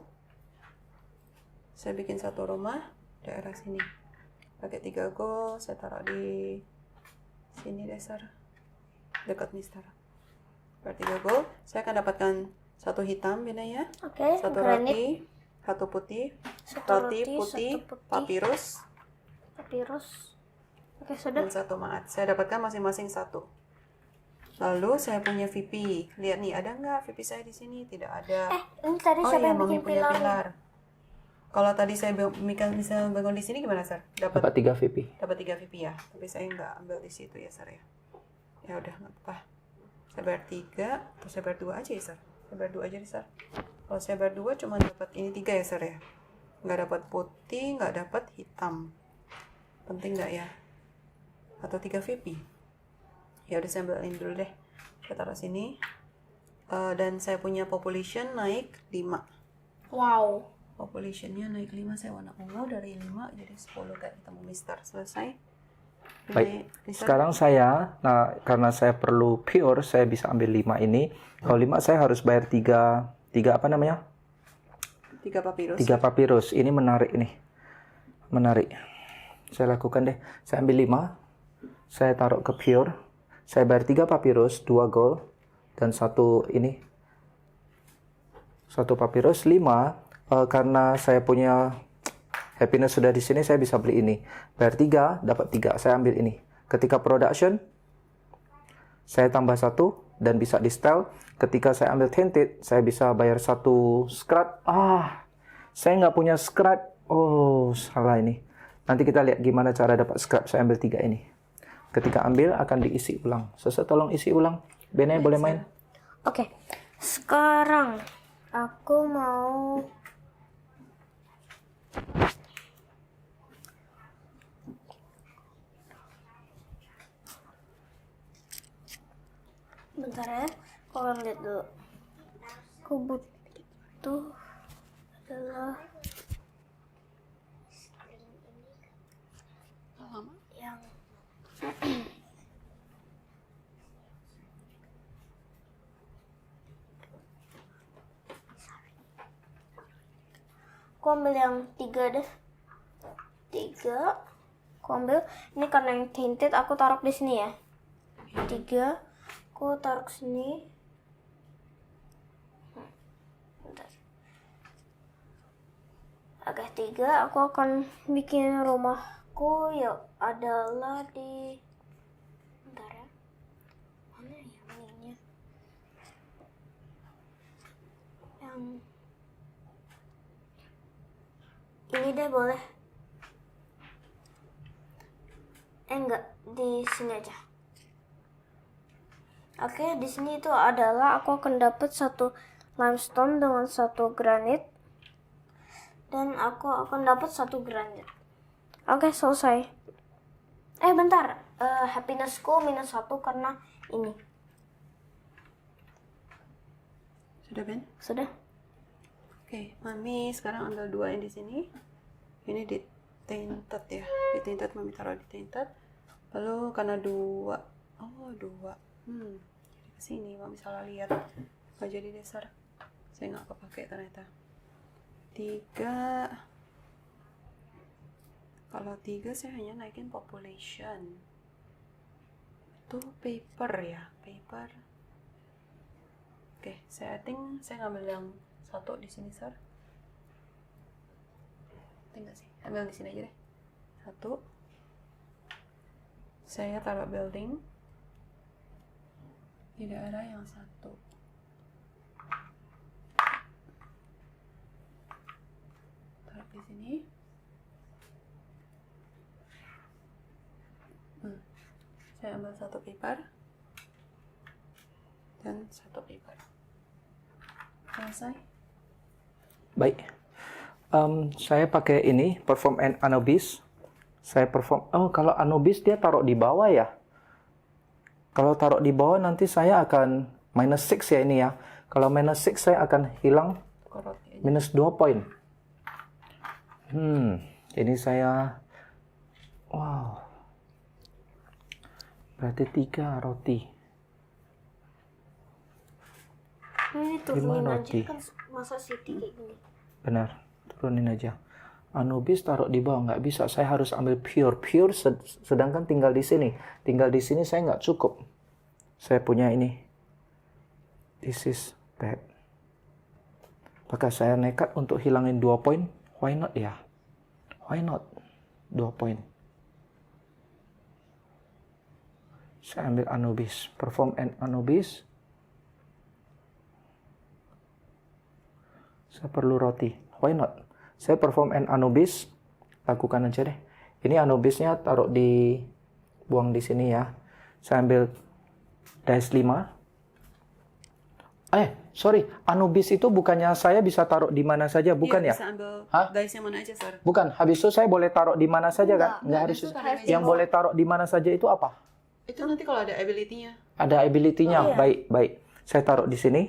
Saya bikin satu rumah daerah sini. Pakai 3 gold, saya taruh di sini dasar dekat Mister. Pakai 3 gold, saya akan dapatkan satu hitam Benaya, Oke, satu granit, roti, satu putih, satu roti putih, satu putih, papirus, papirus. Oke, sudah. dan satu maat. Saya dapatkan masing-masing satu. Lalu saya punya VP. Lihat nih, ada nggak VP saya di sini? Tidak ada. Ini tadi Oh siapa iya, yang Mami bikin punya pilar? pilar. Kalau tadi saya misalnya bangun di sini gimana, Sir? dapat Dapat 3 VP. 3 VP ya. Tapi saya nggak ambil di situ ya, Sir ya. Ya udah, nggak apa-apa. Saya bayar 3, atau saya bayar 2 aja ya, Sir. Saya bayar 2 aja nih, Sir. Kalau saya bayar 2 cuma dapat ini 3 ya, Sir ya. Nggak dapat putih, nggak dapat hitam. Penting nggak ya? Atau 3 VP? Ya udah, saya ambilin dulu deh. Saya taruh sini. Dan saya punya population naik 5. Wow. Populationnya naik 5. Saya warna ungu dari 5 jadi 10 kayak ketemu Mister. Selesai. Baik, Mister, sekarang saya, nah karena saya perlu pure, saya bisa ambil 5 ini. Kalau 5 saya harus bayar 3 apa namanya? 3 papirus. 3 papirus. Ini menarik nih. Menarik. Saya lakukan deh. Saya ambil 5. Saya taruh ke pure. Saya bayar 3 papirus, 2 gold, dan 1 ini. 1 papirus, 5. Karena saya punya happiness sudah di sini, saya bisa beli ini. Bayar 3, dapat 3. Saya ambil ini. Ketika production, saya tambah 1 dan bisa di style. Ketika saya ambil tainted, saya bisa bayar 1 scrap. Saya nggak punya scrap. Oh, salah ini. Nanti kita lihat gimana cara dapat scrap. Saya ambil 3 ini. Ketika ambil akan diisi ulang. Sesa tolong isi ulang. Benay boleh main. Oke. Sekarang aku mau bentar ya. Kalian lihat dulu. Aku butuh adalah yang aku ambil yang 3 deh. 3 aku ambil ini karena yang tinted aku taruh di sini ya. 3 aku taruh ke sini. Bentar. Oke, 3 aku akan bikin rumah aku ya adalah di, bentar ya, mana ya ininya, yang ini deh boleh, enggak, di sini aja. Oke, di sini itu adalah aku akan dapat 1 limestone dengan 1 granit, dan aku akan dapat 1 granit. Oke, selesai. Bentar, happinessku -1 karena ini. Sudah, Ben? Sudah. Oke, Mami sekarang ambil 2 yang di sini. Ini di tainted ya. Di tainted Mami taruh di tainted. Lalu karena 2. Oh, 2. Jadi kesini Mami salah lihat. Nggak jadi dasar. Saya nggak kepake ternyata. 3. Kalau 3 saya hanya naikin population. Itu paper ya, paper. Oke, saya ngambil yang 1 di sini, Sir. Tinggal sih, ambil di sini aja deh. 1. Saya taruh building di daerah yang 1. Taruh di sini. Saya ambil 1 paper dan 1 paper. Selesai. Baik. Saya pakai ini, perform and Anubis. Saya perform, kalau Anubis dia taruh di bawah ya. Kalau taruh di bawah nanti saya akan -6 ya ini ya. Kalau -6 saya akan hilang -2 poin. Ini saya, wow. Berarti 3 roti. Ini turunin aja roti. kan, masa Siti kayak gini. Benar, turunin aja. Anubis taruh di bawah, nggak bisa. Saya harus ambil pure, sedangkan tinggal di sini. Tinggal di sini saya nggak cukup. Saya punya ini. This is bad. Apakah saya nekat untuk hilangin 2 poin? Why not ya? Why not? 2 poin. Saya ambil Anubis. Perform and Anubis. Saya perlu roti. Why not? Saya perform and Anubis. Lakukan aja deh. Ini Anubisnya taruh di, buang di sini ya. Saya ambil dice 5. Sorry. Anubis itu bukannya saya bisa taruh di mana saja, bukan Iya, ya? bisa ambil Hah? dice yang mana aja, Sir. Bukan. Habis itu saya boleh taruh di mana saja kan? Nggak harus. itu taruh di Yang boleh taruh di mana saja itu apa? Itu nanti kalau ada ability-nya. Ada ability-nya. Oh, iya. Baik. Saya taruh di sini.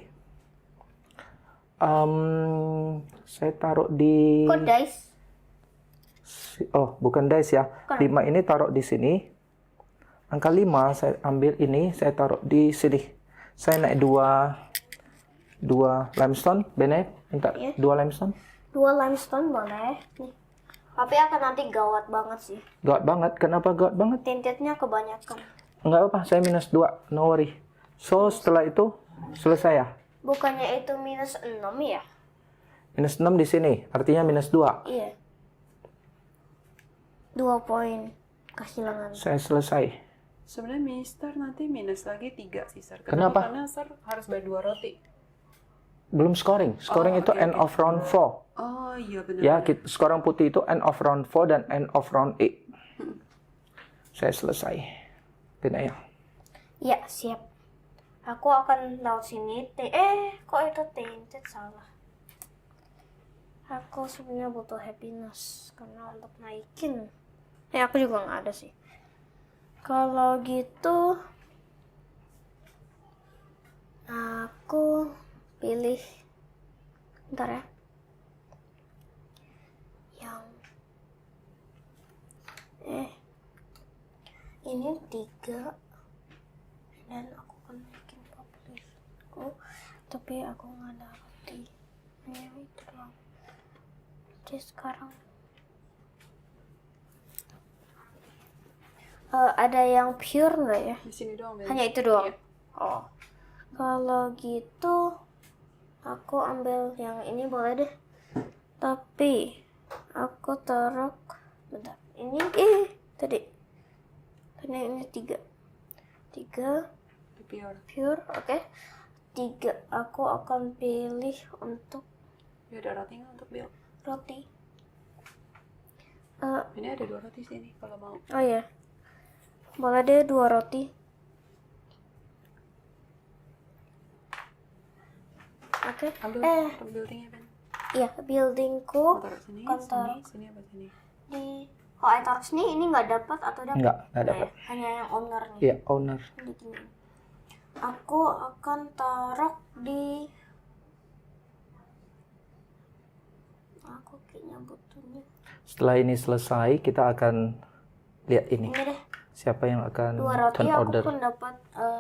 Saya taruh di... Kok dice? Oh, bukan dice ya. 5 ini taruh di sini. Angka 5 saya ambil ini, saya taruh di sini. Saya naik 2 limestone. Benet, minta 2 limestone. 2 limestone boleh. Nih. Tapi akan nanti gawat banget sih. Gawat banget. Kenapa gawat banget? Tintitnya kebanyakan. Enggak apa, saya -2. No worry. So, setelah itu selesai ya. Bukannya itu -6 ya? -6 di sini, artinya -2. Iya. 2 poin kehilangan. Saya selesai. Sebenarnya Mister nanti minus lagi 3 sih, Sir. Kenapa? Karena Sir harus bayar 2 roti. Belum scoring. Scoring itu oke, end oke. of round 4. Oh iya benar. Ya, scoring putih itu end of round 4 dan end of round 8. Saya selesai. Pindah ya. Ya, siap. Aku akan lewat sini. Kok itu tainted salah. Aku sebenarnya butuh happiness karena untuk naikin. Aku juga nggak ada sih. Kalau gitu, aku pilih. Bentar ya. Yang ini 3 dan aku kan bikin populasiku, tapi aku nggak ada roti, hanya itu doang. Jadi sekarang ada yang pure nggak ya? Di sini doang. Ben. Hanya itu doang. Iya. Oh, kalau gitu aku ambil yang ini boleh deh. Tapi aku taruh, bentar, ini tadi ini 3 pure, oke. 3 aku akan pilih untuk Ya ada roti nggak untuk build? roti. Ini ada 2 roti sini kalau mau. Oh ya, boleh deh 2 roti. Oke. Ambil untuk buildingnya Ben. Iya, buildingku Mau taruh sini, Taruh. sini apa sini? di kalau taruh sini ini nggak dapat atau dapat? Nggak dapat. Hanya yang ownernya. Iya, owner. Di sini. Aku akan taruh di. Aku kayaknya butuhnya. Setelah ini selesai, kita akan lihat ini. Ini deh. Siapa yang akan 2 roti. turn Aku order? pun dapat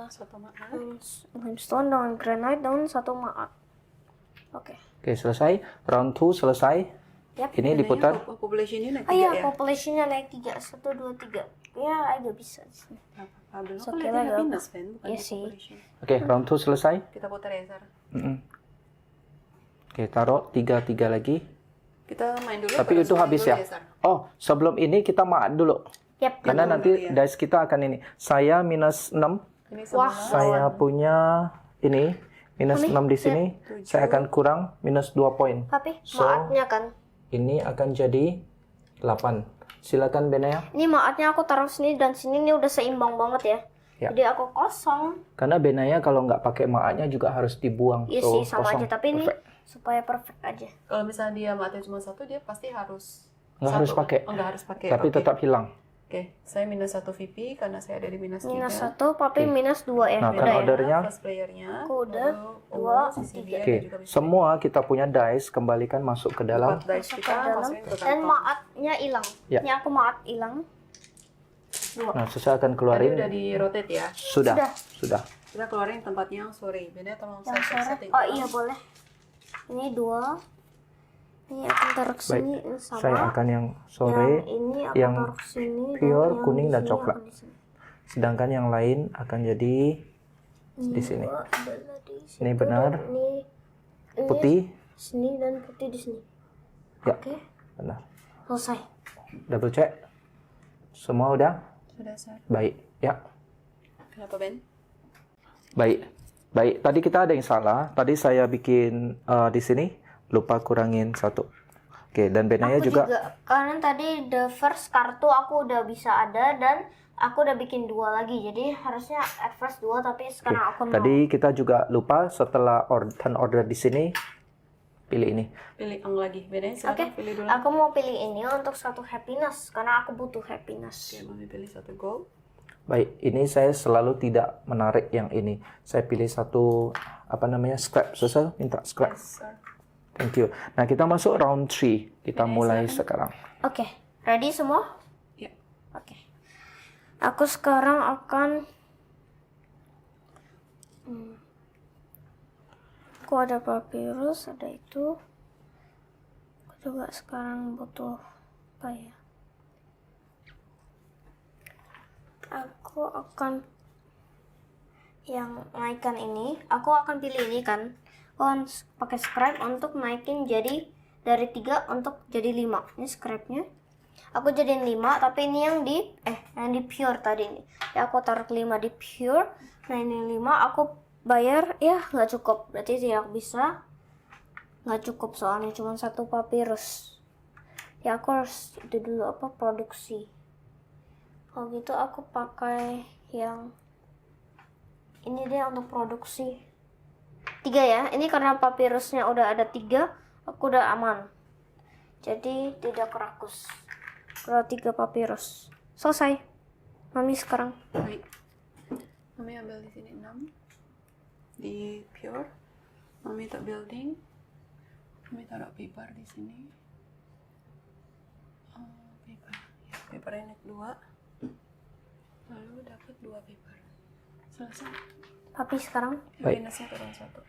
Satu makan. limestone dengan granite dan 1 maat. Oke. Oke, selesai. Round 2 selesai. Yap. Ini diputar. Population-nya naik Oh 3 iya, ya? population-nya naik 3. 1, 2, 3. Ya, agak bisa di sini. Belum So, kan kira lihatnya gak- happiness Ben, bukan Iya di sih. population. Oke, round 2 selesai. Kita putar ya Zar. Oke, taruh 3 lagi. Kita main dulu. Tapi atau itu langsung habis dulu ya. Zar? Oh, sebelum ini kita maat dulu. Yap. Karena Betul, nanti ya. dice kita akan ini. Saya minus 6. Ini Wah. sama. Saya punya ini minus 6 di sini. Saya akan kurang minus 2 poin. Tapi So- maatnya kan. Ini akan jadi 8. Silakan Benaya. Ini maatnya aku taruh sini dan sini ini udah seimbang banget ya. Ya. Jadi aku kosong. Karena Benaya kalau nggak pakai maatnya juga harus dibuang. Iya So, sih sama kosong. aja. Tapi ini Perfect. supaya perfect aja. Kalau misalnya dia mati cuma 1, dia pasti harus Nggak satu. harus pakai. Oh, nggak harus pakai. Tapi Oke. tetap hilang. Oke, saya minus 1 VP karena saya ada di minus 3. Minus 1, tapi minus 2 ya. Nah, Udah kan ya. ordernya. First playernya. Aku udah, lalu 2, Sicilia, Oke, dan juga bisa semua kita punya dice kembalikan masuk ke dalam. 4 dice Masuk kita ke dalam. masukin ke Dan kantong. maatnya hilang. Ya. Ini aku maat hilang. 2. Nah, saya akan Tadi keluarin. udah di rotate ya. Sudah. Kita keluarin tempatnya yang sore. Beda tolong Yang saya sore. setting. Oh iya boleh. Ini 2. Ini akan taruh ke sini ini sama. Saya akan yang sore, Yang ini aku yang taruh ke sini. dan pure, yang kuning, di dan sini coklat. akan di sini. sedangkan yang lain akan jadi di sini. Dua adalah di situ, Ini benar. dan ini Putih, sini dan putih di sini. ya, Oke, benar. selesai. Double check. Semua udah? Sudah, Sar. Baik, ya. Kenapa, Ben? Baik. Baik, tadi kita ada yang salah. Tadi saya bikin di sini lupa kurangin 1. Oke, dan Benaya Aku juga. karena tadi the first kartu aku udah bisa ada dan aku udah bikin 2 lagi. Jadi harusnya at first 2 tapi sekarang aku mau. Tadi kita juga lupa setelah turn order di sini pilih ini. Pilih yang lagi. Benanya Oke, silakan pilih dulu. aku mau pilih ini untuk 1 happiness karena aku butuh happiness. Oke, Mami pilih 1 gold. Baik, ini saya selalu tidak menarik yang ini. Saya pilih 1 scrap. Susah minta scrap. Yes, Sir. Thank you. Nah, kita masuk round 3. Kita mulai sekarang. Oke, ready semua? Ya. Oke. Aku sekarang akan aku ada papyrus, ada itu. Aku juga sekarang butuh apa ya? Aku akan yang naikkan ini. Aku akan pilih ini kan. Pakai scrap untuk naikin jadi dari 3 untuk jadi 5. Ini scrapnya. Aku jadiin 5, tapi ini yang di pure tadi ini. Ya aku taruh 5 di pure. Nah ini 5 aku bayar ya nggak cukup. Berarti tidak bisa. Nggak cukup soalnya cuma 1 papyrus. Ya aku harus itu dulu produksi. Kalau gitu aku pakai yang ini deh untuk produksi. 3 ya. Ini karena papyrusnya udah ada 3, aku udah aman. Jadi tidak rakus. Kalau 3 papyrus. Selesai. Mami sekarang. Baik. Mami ambil di sini 6. Di pure. Mami tak building. Mami taruh paper di sini. Paper. Ya, papernya naik 2. Lalu dapat 2 paper. Selesai. Papi sekarang. Baik. Minusnya turun 1.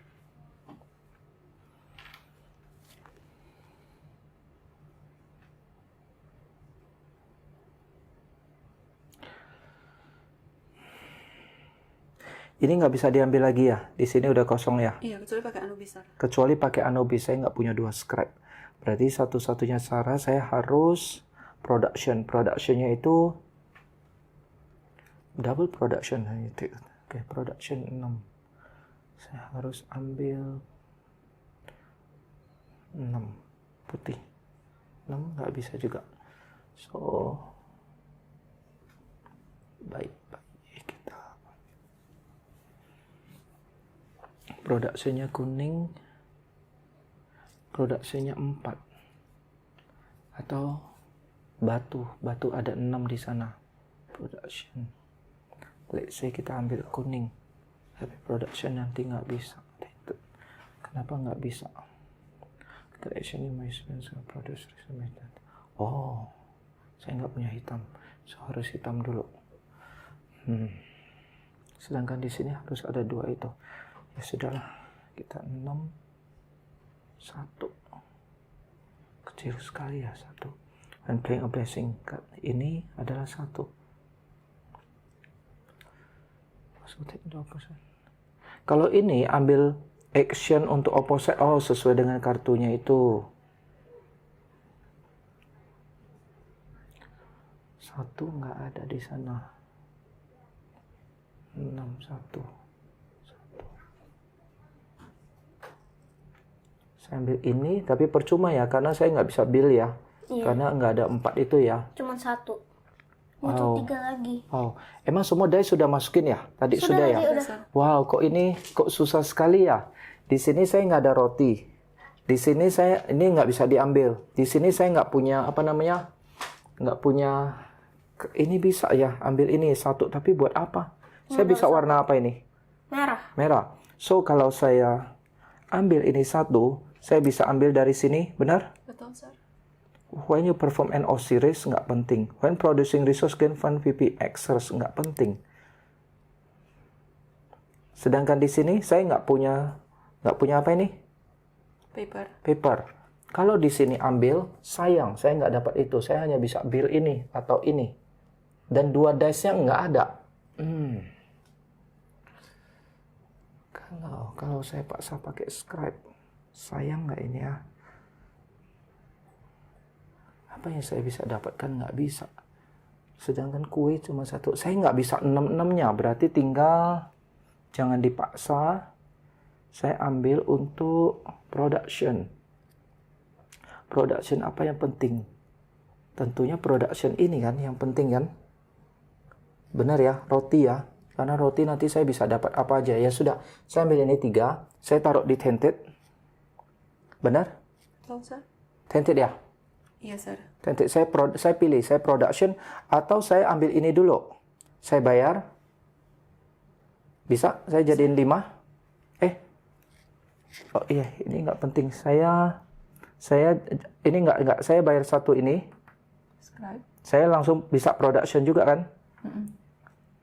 Ini nggak bisa diambil lagi ya. Di sini udah kosong ya. Iya, kecuali pakai Anubis. Kecuali pakai Anubis, saya nggak punya 2 scrap. Berarti satu-satunya cara saya harus Productionnya itu double production. Oke, production 6. Saya harus ambil 6 putih. 6 nggak bisa juga. So, baik kita. Productionnya kuning. Productionnya 4. Atau batu ada 6 di sana. Production. Let's say kita ambil kuning. Tapi production nanti nggak bisa. Kenapa nggak bisa? Creation image produce method. Oh, saya nggak punya hitam. So, harus hitam dulu. Sedangkan di sini harus ada 2 itu. Ya sudahlah, kita 6 1. Kecil sekali ya 1. And playing a blessing card ini adalah 1. Kalau ini ambil action untuk opposite, sesuai dengan kartunya itu. 1 nggak ada di sana. 6 1. Saya ambil ini, tapi percuma ya, karena saya nggak bisa build ya. Iya. Karena nggak ada 4 itu ya. Cuma 1. Butuh 3 lagi. Emang semua dice sudah masukin ya? Tadi sudah ya? Udah. Wow, kok susah sekali ya? Di sini saya nggak ada roti. Di sini ini nggak bisa diambil. Di sini saya nggak punya nggak punya. Ini bisa ya, ambil ini 1. Tapi buat apa? Saya bisa warna apa ini? Merah. So kalau saya ambil ini 1, saya bisa ambil dari sini, benar? Betul, sir. When you perform an O series nggak penting. When producing resource gain fund VP extras nggak penting. Sedangkan di sini saya nggak punya apa ini? Paper. Kalau di sini ambil, sayang saya nggak dapat itu. Saya hanya bisa build ini atau ini. Dan 2 dice-nya nggak ada. Kalau saya paksa pakai scribe, sayang nggak ini ya? Apa yang saya bisa dapatkan? Nggak bisa. Sedangkan kue cuma 1. Saya nggak bisa 6-6-nya. Berarti tinggal, jangan dipaksa. Saya ambil untuk production. Production apa yang penting? Tentunya production ini kan yang penting kan? Benar ya, roti ya. Karena roti nanti saya bisa dapat apa aja. Ya sudah, saya ambil ini 3. Saya taruh di tented. Benar? Betul, sir. Tented ya? Iya, sir. Tented. Saya pilih, saya production. Atau saya ambil ini dulu. Saya bayar. Bisa? Saya jadiin 5. Oh iya, ini nggak penting. Saya ini nggak. Saya bayar 1 ini. Scribe. Saya langsung bisa production juga kan?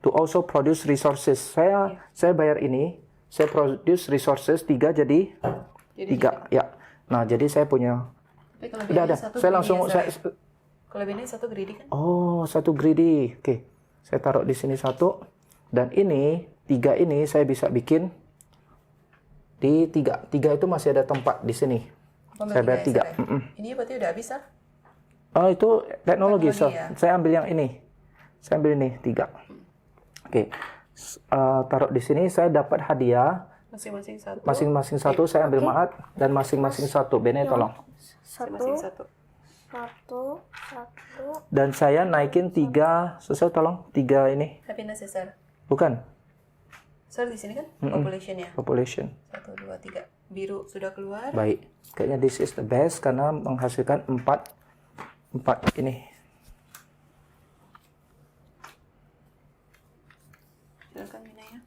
To also produce resources. Saya bayar ini. Saya produce resources 3 jadi 3. Ya. Nah, jadi saya punya. Tapi kalau Udah. Saya langsung. Kalau ini 1 greedy kan? Oh, 1 greedy. Oke. Saya taruh di sini 1. Dan ini 3 ini saya bisa bikin di 3. 3 itu masih ada tempat di sini. Saya bayar 3. Ini berarti udah habis, sir? Oh, itu teknologi. Ya. Saya ambil yang ini. Saya ambil ini 3. Oke. Taruh di sini. Saya dapat hadiah. Masing-masing 1. Masing-masing 1. Saya ambil maat. Dan masing-masing 1. Bene tolong. 1. Dan saya naikin 3. Selesai tolong. 3 ini. Happiness ya, sir? Bukan. Sir, di sini kan? Population ya? Population. 1, 2, 3. Biru sudah keluar. Baik. Kayaknya this is the best. Karena menghasilkan 4 ini. Silakan, Minaya.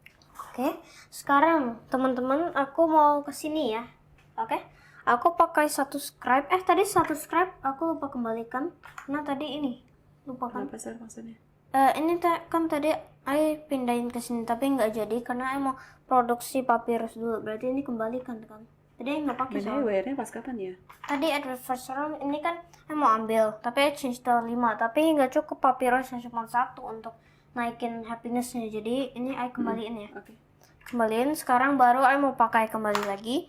Oke, sekarang teman-teman aku mau ke sini ya. Oke, aku pakai 1 scribe. Tadi 1 scribe aku lupa kembalikan. Nah tadi ini lupa kan? Apa, sir, maksudnya? Ini kan tadi I pindahin ke sini tapi nggak jadi karena I mau produksi papyrus dulu. Berarti ini kembalikan kan? Tadi I nggak pakai. Minaya wear-nya pas kapan ya? Tadi adversary ini kan I mau ambil tapi I change to 5 tapi nggak cukup papyrusnya cuma 1 untuk naikin happinessnya. Jadi ini I kembaliin ya. Oke. Kembaliin. Sekarang baru I mau pakai kembali lagi.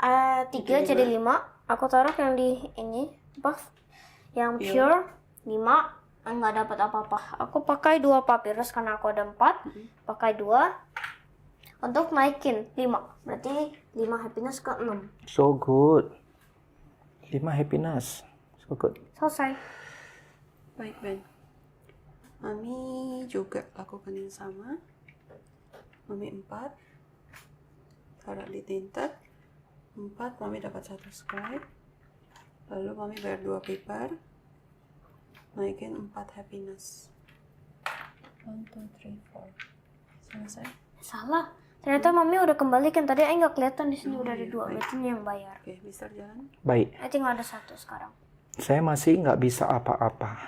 3 jadi 5. Aku taruh yang di ini buff yang pure. 5 nggak dapat apa-apa. Aku pakai 2 papirus karena aku ada 4. Pakai 2 untuk naikin 5. Berarti 5 happiness ke 6. So good. 5 happiness. So good. Selesai. Baik, Ben. Mami juga lakukan yang sama. Mami 4. Taruh di tinted. 4, Mami dapat 1 scribe. Lalu Mami bayar 2 paper. Naikin 4 happiness. 1, 2, 3, 4. Selesai. Salah. Ternyata Mami udah kembalikan. Tadi Aing nggak kelihatan di sini udah ada 2. Berarti ini yang bayar. Oke, Mister jalan. Baik. Tinggal ada 1 sekarang. Saya masih nggak bisa apa-apa.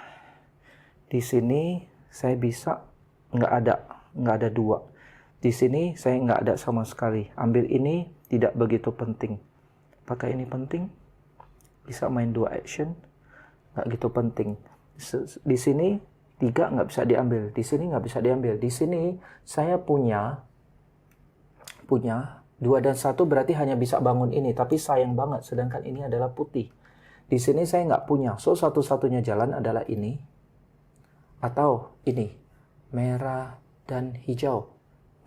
Di sini saya bisa nggak ada 2. Di sini saya nggak ada sama sekali. Ambil ini tidak begitu penting. Apakah ini penting? Bisa main 2 action? Nggak gitu penting. Di sini 3 nggak bisa diambil. Di sini nggak bisa diambil. Di sini saya punya 2 dan 1 berarti hanya bisa bangun ini. Tapi sayang banget. Sedangkan ini adalah putih. Di sini saya nggak punya. So satu-satunya jalan adalah ini. Atau ini. Merah dan hijau.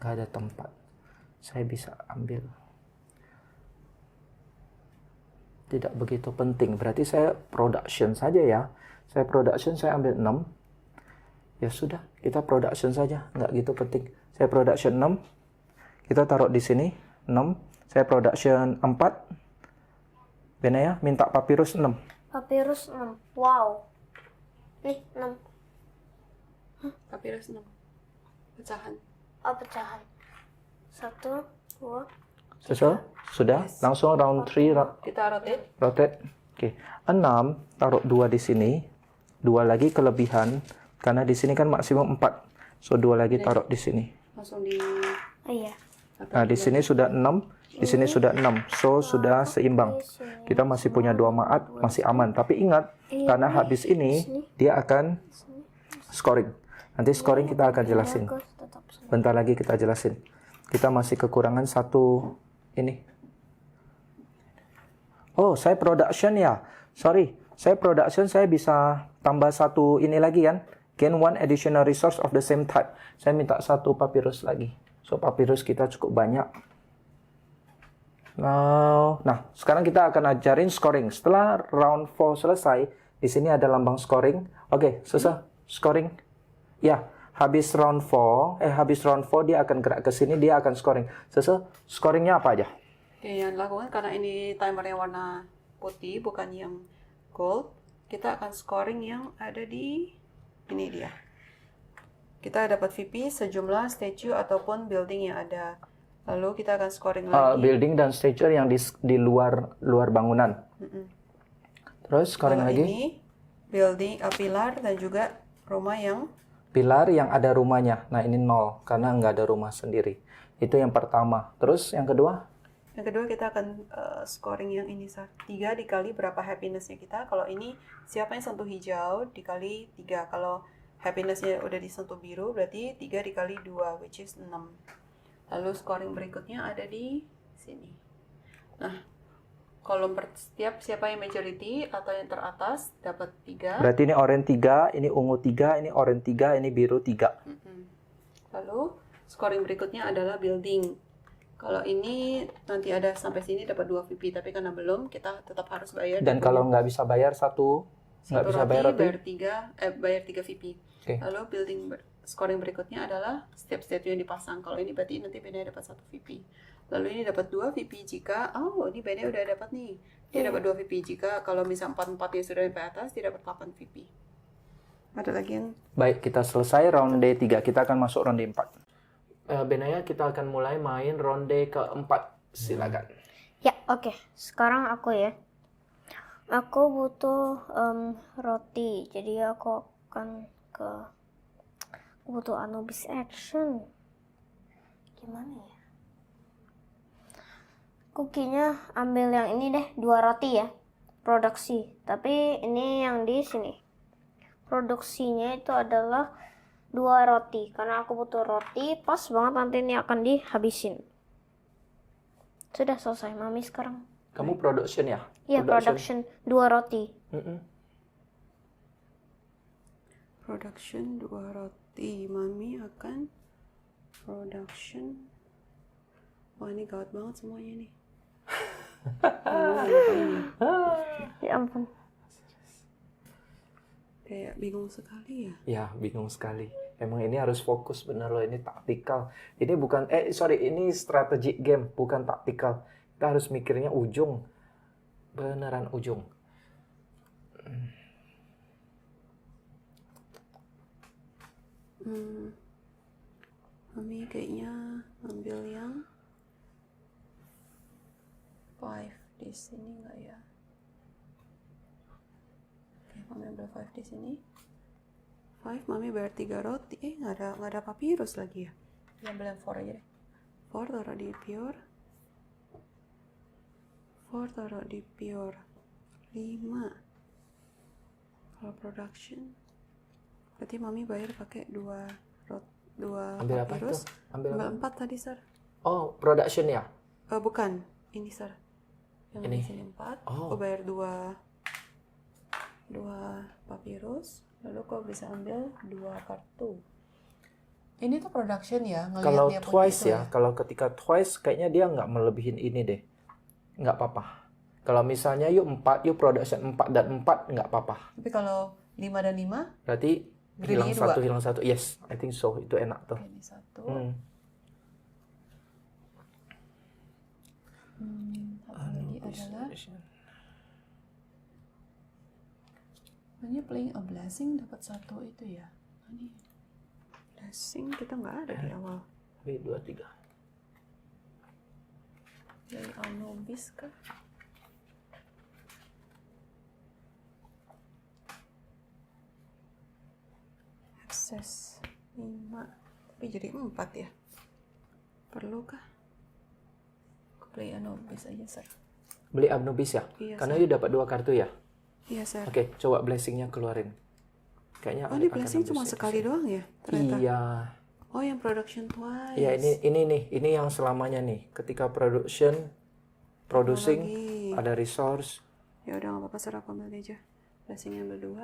Nggak ada tempat. Saya bisa ambil. Tidak begitu penting. Berarti saya production saja ya. Saya production, saya ambil 6. Ya sudah, kita production saja. Nggak gitu penting. Saya production 6. Kita taruh di sini 6. Saya production 4. Benaya minta papirus 6. Papirus 6. Wow. Nih 6. Papirus 6. Pecahan. Oh, pecahan. 1, 2. Selesai? Sudah? Yes. Langsung round 3 Kita rotate. rotate. Oke. 6 taruh 2 di sini. 2 lagi kelebihan karena di sini kan maksimum 4. So 2 lagi taruh di sini. Langsung di... Oh iya. Nah, di sini sudah 6, di sini sudah 6. So sudah seimbang. Kita masih punya 2 maat, masih aman. Tapi ingat, karena habis ini dia akan scoring. Nanti scoring kita akan jelasin. Bentar lagi kita jelasin. Kita masih kekurangan 1 ini. Oh, saya production ya. Sorry, saya production saya bisa tambah 1 ini lagi kan. Gain 1 additional resource of the same type. Saya minta 1 papyrus lagi. So papyrus kita cukup banyak. Nah, sekarang kita akan ajarin scoring. Setelah round 4 selesai, di sini ada lambang scoring. Oke, selesai scoring. Ya, habis round 4 dia akan gerak ke sini, dia akan scoring. Selesai scoringnya apa aja? Oke, yang dilakukan karena ini timernya warna putih, bukan yang gold. Kita akan scoring yang ada di ini dia. Kita dapat VP sejumlah statue ataupun building yang ada. Lalu kita akan scoring lagi. Building dan statue yang di luar bangunan. Terus scoring Kalau lagi. ini building, pilar dan juga rumah yang Pilar yang ada rumahnya. Nah, ini 0 karena nggak ada rumah sendiri. Itu yang pertama. Terus yang kedua? Yang kedua kita akan scoring yang ini, 3 dikali berapa happiness-nya kita. Kalau ini siapa yang sentuh hijau dikali 3. Kalau happiness-nya udah disentuh biru berarti 3 dikali 2 which is 6. Lalu scoring berikutnya ada di sini. Nah, kolom setiap siapa yang majority atau yang teratas dapat 3. Berarti ini orange 3, ini ungu 3, ini orange 3, ini biru 3. Lalu scoring berikutnya adalah building. Kalau ini nanti ada sampai sini dapat 2 VP, tapi karena belum kita tetap harus bayar. Dan kalau nggak bisa bayar nggak bisa bayar roti, bayar 3 VP. Okay. Lalu building scoring berikutnya adalah setiap statue yang dipasang. Kalau ini berarti nanti Bene dapat 1 VP. Lalu ini dapat 2 VP jika ini Bene udah dapat nih. Dia dapat 2 VP jika kalau misal 4-4 yang sudah sampai atas dia dapat 8 VP. Ada lagi yang Baik, kita selesai ronde 3. Kita akan masuk ronde 4. Benaya, kita akan mulai main ronde keempat. Silakan. Ya, oke. Sekarang aku ya. Aku butuh roti. Jadi aku akan aku butuh Anubis action. Gimana ya? Kukinya ambil yang ini deh, 2 roti ya. Produksi. Tapi ini yang di sini. Produksinya itu adalah 2 roti. Karena aku butuh roti, pas banget nanti ini akan dihabisin. Sudah selesai, Mami sekarang. Kamu production ya? Iya, production 2 roti. Production 2 roti. Mami akan production. Wah, ini gawat banget semuanya nih. Ngapain ya? Ya ampun. Kayak bingung sekali ya. Ya, bingung sekali. Emang ini harus fokus bener loh, ini taktikal. Ini bukan, ini strategic game, bukan taktikal. Kita harus mikirnya ujung. Beneran ujung. Mami kayaknya ambil yang 5 di sini nggak ya? Oke, Mami ambil 5 di sini. 5, Mami bayar 3 roti. Nggak ada papirus lagi ya? Ya, ambil yang 4 aja deh. 4 taruh di pure. 4 taruh di pure. 5. Kalau production, berarti Mami bayar pakai 2 Ambil apa itu? papirus. Ambil apa? 4 tadi, Sir. Oh, production ya? Bukan, ini Sir. Yang Ini? di sini 4. Oh. Aku bayar 2 papirus. Lalu kau bisa ambil 2 kartu. Ini tuh production ya, ngelihat Kalau dia punya twice itu ya, kalau ketika twice kayaknya dia nggak melebihin ini deh. Nggak apa-apa. Kalau misalnya yuk 4, yuk production 4 dan 4 nggak apa-apa. Tapi kalau 5 dan 5, Berarti Greedy hilang satu. Yes, I think so. Itu enak tuh. ini 1. Satu lagi adalah when you playing a blessing dapat 1 itu ya. Ini blessing kita nggak ada di awal. Wait, 2, 3. Dari Anubis kah? Akses 5. Tapi jadi 4 ya. Perlukah? Aku play Anubis aja, Sir. Beli Abnubis ya? Iya, Karena you dapat 2 kartu ya? Iya, Sir. Oke, coba blessingnya keluarin. Kayaknya Oh, ini akan blessing ambil cuma satu sekali sih. doang ya? Ternyata. Iya. Oh, yang production twice. Iya, ini yang selamanya nih. Ketika producing, lagi. ada resource. Ya udah nggak apa-apa, Sir. Aku ambil aja. Blessingnya ambil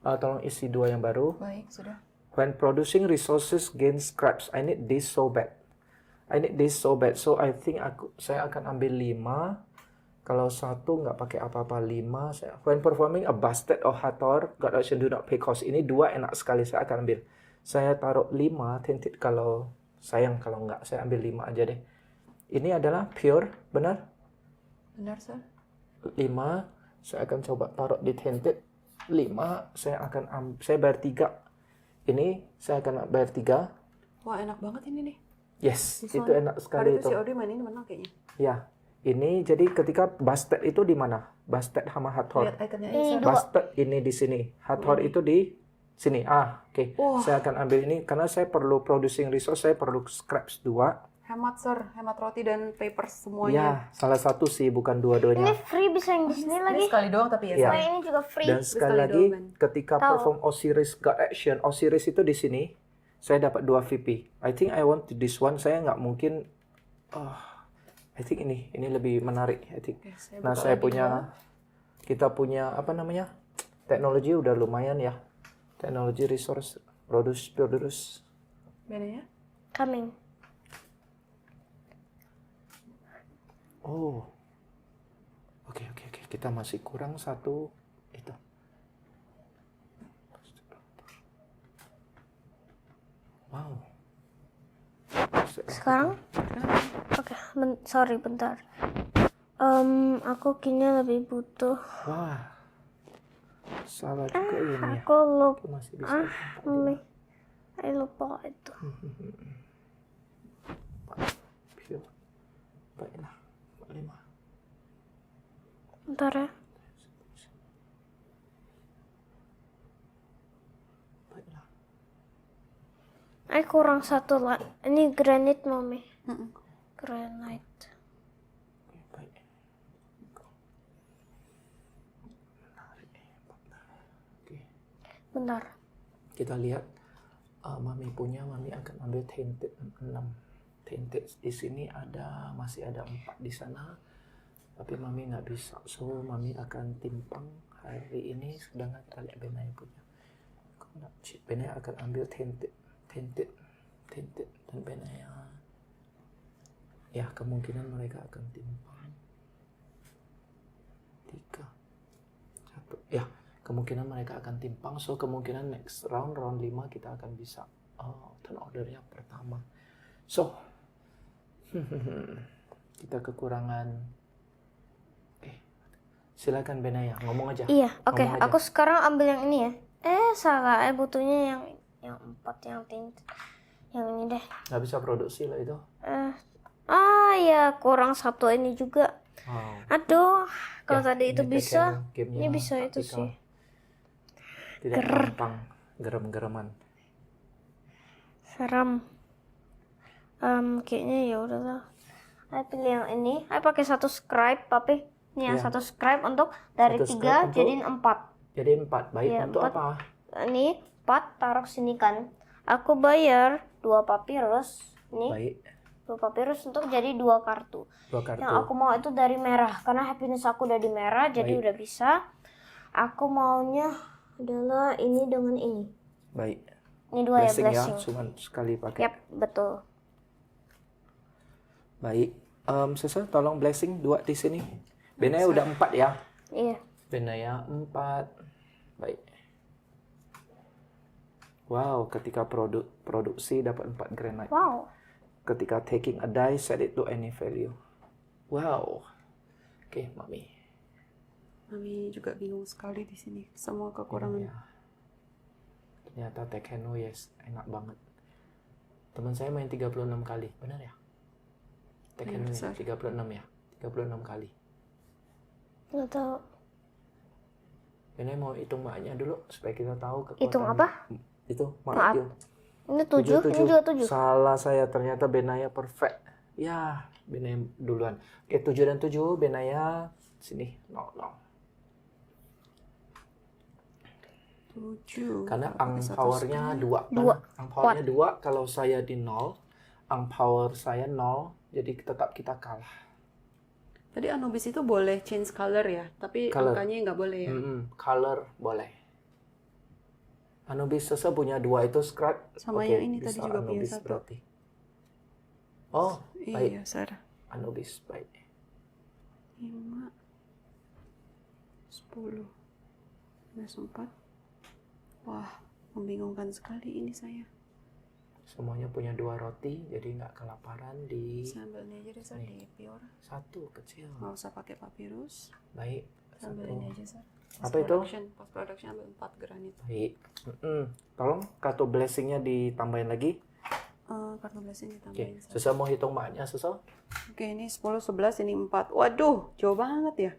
2. Tolong isi 2 yang baru. Baik, sudah. When producing resources gain scraps, I need this so bad. So I think saya akan ambil 5. Kalau 1 nggak pakai apa-apa 5. When performing a bastet or hathor, God action do not pay cost. Ini 2 enak sekali, saya akan ambil. Saya taruh 5, tinted kalau sayang kalau nggak, saya ambil 5 aja deh. Ini adalah pure, benar? Benar, Sir. 5, saya akan coba taruh di tinted. 5, saya bayar 3. Ini saya akan bayar 3. Wah, enak banget ini nih. Yes, This itu one. enak Hari sekali itu itu. si Odi main ini menang kayaknya. Ya, ini jadi ketika bastet itu di mana? Bastet sama hathor. Lihat ikonnya ini, Sir. Bastet ini di sini, hathor itu di sini. Oke. Wah. Saya akan ambil ini karena saya perlu producing resource, saya perlu scraps 2. Hemat, Sir. Hemat roti dan papers Ya, semuanya. salah satu sih, bukan Ini dua-duanya. free bisa yang di sini Ini lagi. sekali doang tapi ya, Iya. Sir. Oh, ini juga free. Dan sekali sekali lagi, doang, ketika Tahu. perform Osiris God Action, Osiris itu di sini, saya dapat 2 VP. I think I want to this one. Saya nggak mungkin. I think ini lebih menarik. I think. Oke, saya Nah, buka saya lagi punya, kita punya apa namanya? Teknologi udah lumayan ya. Teknologi resource produce. bedanya. Coming. Oh. Oke. Kita masih kurang 1 itu. Wow. Sekarang? Oke, sorry bentar. Aku kini lebih butuh. Wah. Salah juga ini ya. Aku lupa. Aku masih bisa. Aku lupa itu. Pure. Baiklah. 5. Bentar ya. Baiklah. Kurang 1 lah. Ini granite, Mami. Granite. Baik. Oke. Bentar. Kita lihat Mami punya, Mami akan ambil tainted 6. Tainted di sini masih ada 4 di sana. Tapi Mami nggak bisa. So Mami akan timpang hari ini, sedangkan kita lihat Benai punya. Benaya akan ambil tinted, dan Benaya. Ya, kemungkinan mereka akan timpang. 3, 1. Ya, kemungkinan mereka akan timpang. So, kemungkinan next round 5 kita akan bisa turn ordernya pertama. So, kita kekurangan. Oke, silakan Benaya, ngomong aja. Iya, oke. Ngomong aja. Aku sekarang ambil yang ini ya. Salah. Butuhnya yang 4 yang tinted. Yang ini deh. Nggak bisa produksi loh itu. Ya kurang 1 ini juga. Wow. Aduh, kalau Ya, tadi itu ini bisa, Tekken gamenya ini bisa itu taktikal. sih. Tidak gampang, gerem-gereman. Seram. Kayaknya ya udahlah. Ayo pilih yang ini. Ayo pakai 1 scribe, Papi. Ini yang Ya. 1 scribe untuk dari 1 3 scribe jadiin 4. Jadi 4. Baik, Iya, untuk 4. apa? Ini 4 taruh sini kan. Aku bayar 2 papirus. Ini Baik, 2 papirus untuk jadi 2 kartu. 2 kartu. Yang aku mau itu dari merah karena happiness aku udah di merah, jadi Baik. udah bisa. Aku maunya adalah ini dengan ini. Baik. Ini 2 ya, Blessing ya, blessing. cuma sekali pakai. Yap, betul. Baik. Sesa, tolong blessing 2 di sini. Benaya udah 4 ya. Iya. Benaya 4. Baik. Wow, ketika produksi dapat 4 granite. Wow. Ketika taking a die, set it to any value. Wow. Oke, Mami. Mami juga bingung sekali di sini. Semua kekurangan. Ya. Ternyata Tekkenu yes, enak banget. Teman saya main 36 kali, benar ya? Tekkenu Iya, 36 ya? 36 kali. Nggak tahu. Ini mau hitung maknya dulu supaya kita tahu kekuatan. Hitung apa? Itu Maaf. mak itu. Ini 7, ini juga 7. Salah saya, ternyata Benaya perfect. Ya, Benaya duluan. Oke, 7 dan 7, Benaya sini 0. 7. Karena ang powernya 2. Dua. Ang powernya 2, kalau saya di 0, ang power saya 0, jadi tetap kita kalah. Tadi Anubis itu boleh change color ya, tapi Color. angkanya nggak boleh ya. Color boleh. Anubis Sesa punya 2 itu scrap. Sama Oke, yang ini bisa tadi juga punya Anubis 1. berarti. Oh, baik. Iya, Sarah. Anubis, baik. 5, 10, 4. Wah, membingungkan sekali ini saya. Semuanya punya 2 roti, jadi nggak kelaparan di Saya ambil ini aja deh, Sar, di pure. 1 kecil. Nggak usah pakai papirus. Baik. Saya ambil ini aja, Sar. Apa itu? Post production ambil 4 granit. Baik. Tolong kartu blessingnya ditambahin lagi. Kartu blessing Oke. ditambahin, Sar. Sesa mau hitung maknya, Sesa? Oke, ini 10, 11, ini 4. Waduh, jauh banget ya.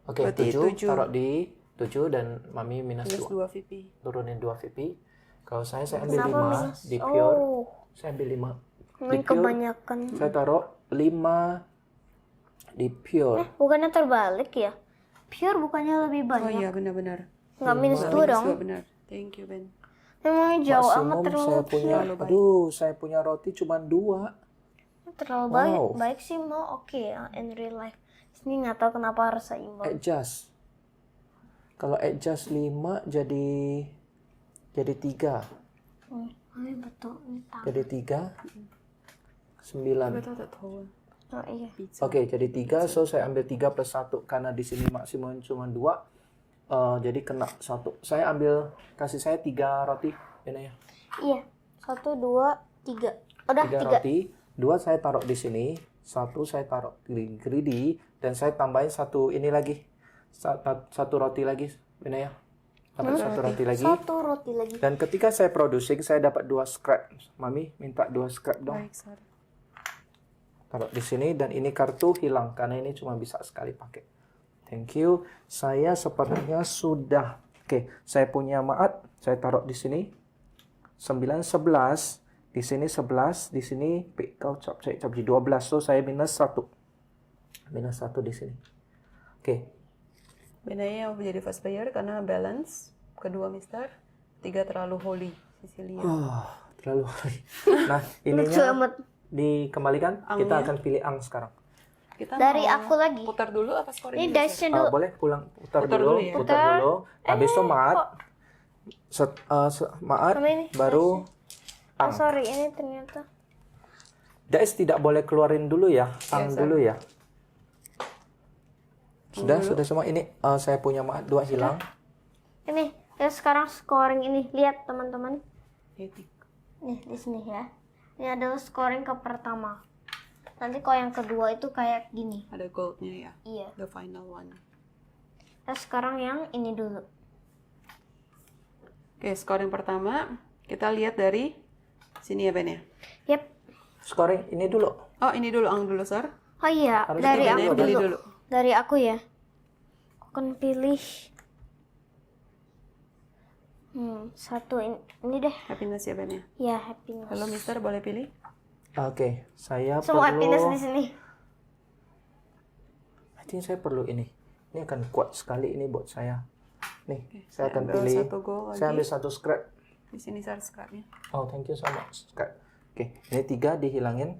Oke, Berarti 7 7. taruh di 7 dan Mami minus Minus 2. 2 VP. Turunin 2 VP. Kalau saya ambil Kenapa 5 minus? di pure. Oh, Saya ambil 5 di ini pure. kebanyakan. Saya taruh 5 di pure. Bukannya terbalik ya? Pure bukannya lebih Oh banyak. iya, benar-benar. Nggak minus 2 Minus dong. 2 benar. Thank you, Ben. Emangnya jauh amat Maksimum terlalu saya punya, terlalu baik. aduh, saya punya roti cuma 2. terlalu baik. Wow. Baik sih mau oke ya in real life. Ini nggak tahu kenapa harus seimbang. Adjust. Kalau adjust 5 jadi 3. Betul. Ini tahu. Jadi 3. 9. Betul tahu. Oh iya. Pizza. Oke, jadi 3, so saya ambil 3 plus 1 karena di sini maksimum cuma 2. Jadi kena 1. Saya ambil, kasih saya 3 roti, ini ya. Iya. 1, 2, 3. Udah 3 3. roti, 2 saya taruh di sini, 1 saya taruh di greedy, dan saya tambahin 1 ini lagi. 1 roti lagi, ini ya. Dapat 1 roti lagi. 1 roti lagi. Dan ketika saya producing, saya dapat 2 scrap. Mami minta 2 scrap dong. Baik, Sar. Taruh di sini, dan ini kartu hilang karena ini cuma bisa sekali pakai. Thank you. Saya sepertinya sudah. Oke, saya punya maat. Saya taruh di sini. 9, 11. Di sini 11. Di sini kau cap saya cap di 12. So saya minus 1. Minus 1 di sini. Oke. Bedanya yang menjadi fast player karena balance. Kedua, Mister. 3 terlalu holy. Sicilia. Terlalu. Nah, Lucu ininya amat. dikembalikan. Kita Angnya. akan pilih ang sekarang. Kita Dari mau aku lagi. putar dulu apa scoring Ini dulu, Sar? dice-nya dulu. Boleh putar Putar dulu, dulu ya? putar dulu. Habis itu maat. Maaf, Sama ini. baru Oh sorry, ini ternyata. Dais tidak boleh keluarin dulu ya, ang Yes, dulu ya. Sudah semua ini saya punya Maat 2 hilang. Ini ya sekarang scoring ini. Lihat teman-teman. Etik. Nih di sini ya. Ini adalah scoring ke pertama. Nanti kalau yang kedua itu kayak gini. Ada goldnya ya. Iya. The final one. Nah sekarang yang ini dulu. Oke, scoring pertama kita lihat dari sini ya Ben ya. Yep. Scoring ini dulu. Oh ini dulu ang dulu Sar. Oh iya, Harus dari Ben aku ya pilih dulu. dulu. Dari aku ya. Aku akan pilih satu ini deh. Happiness ya Ben ya. Ya, happiness. Halo Mister boleh pilih? Oke, saya Semua perlu. happiness di sini. I think saya perlu ini. Ini akan kuat sekali ini buat saya. Nih, saya akan ambil pilih. satu gold lagi. Saya ambil satu scrap. Di sini Sar scrapnya. Oh, thank you so much. Scrap. Oke, ini 3 dihilangin.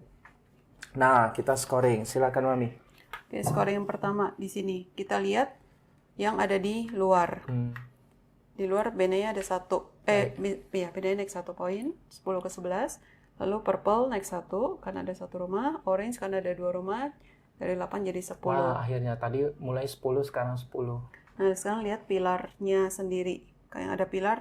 Nah, kita scoring. Silakan Mami. Oke, scoring yang pertama di sini. Kita lihat yang ada di luar. Di luar Benaya ada Benaya naik 1 poin, 10 ke 11. Lalu purple naik 1 karena ada 1 rumah, orange karena ada 2 rumah, dari 8 jadi 10. Wah, akhirnya tadi mulai 10 sekarang 10. Nah, sekarang lihat pilarnya sendiri. Kayak ada pilar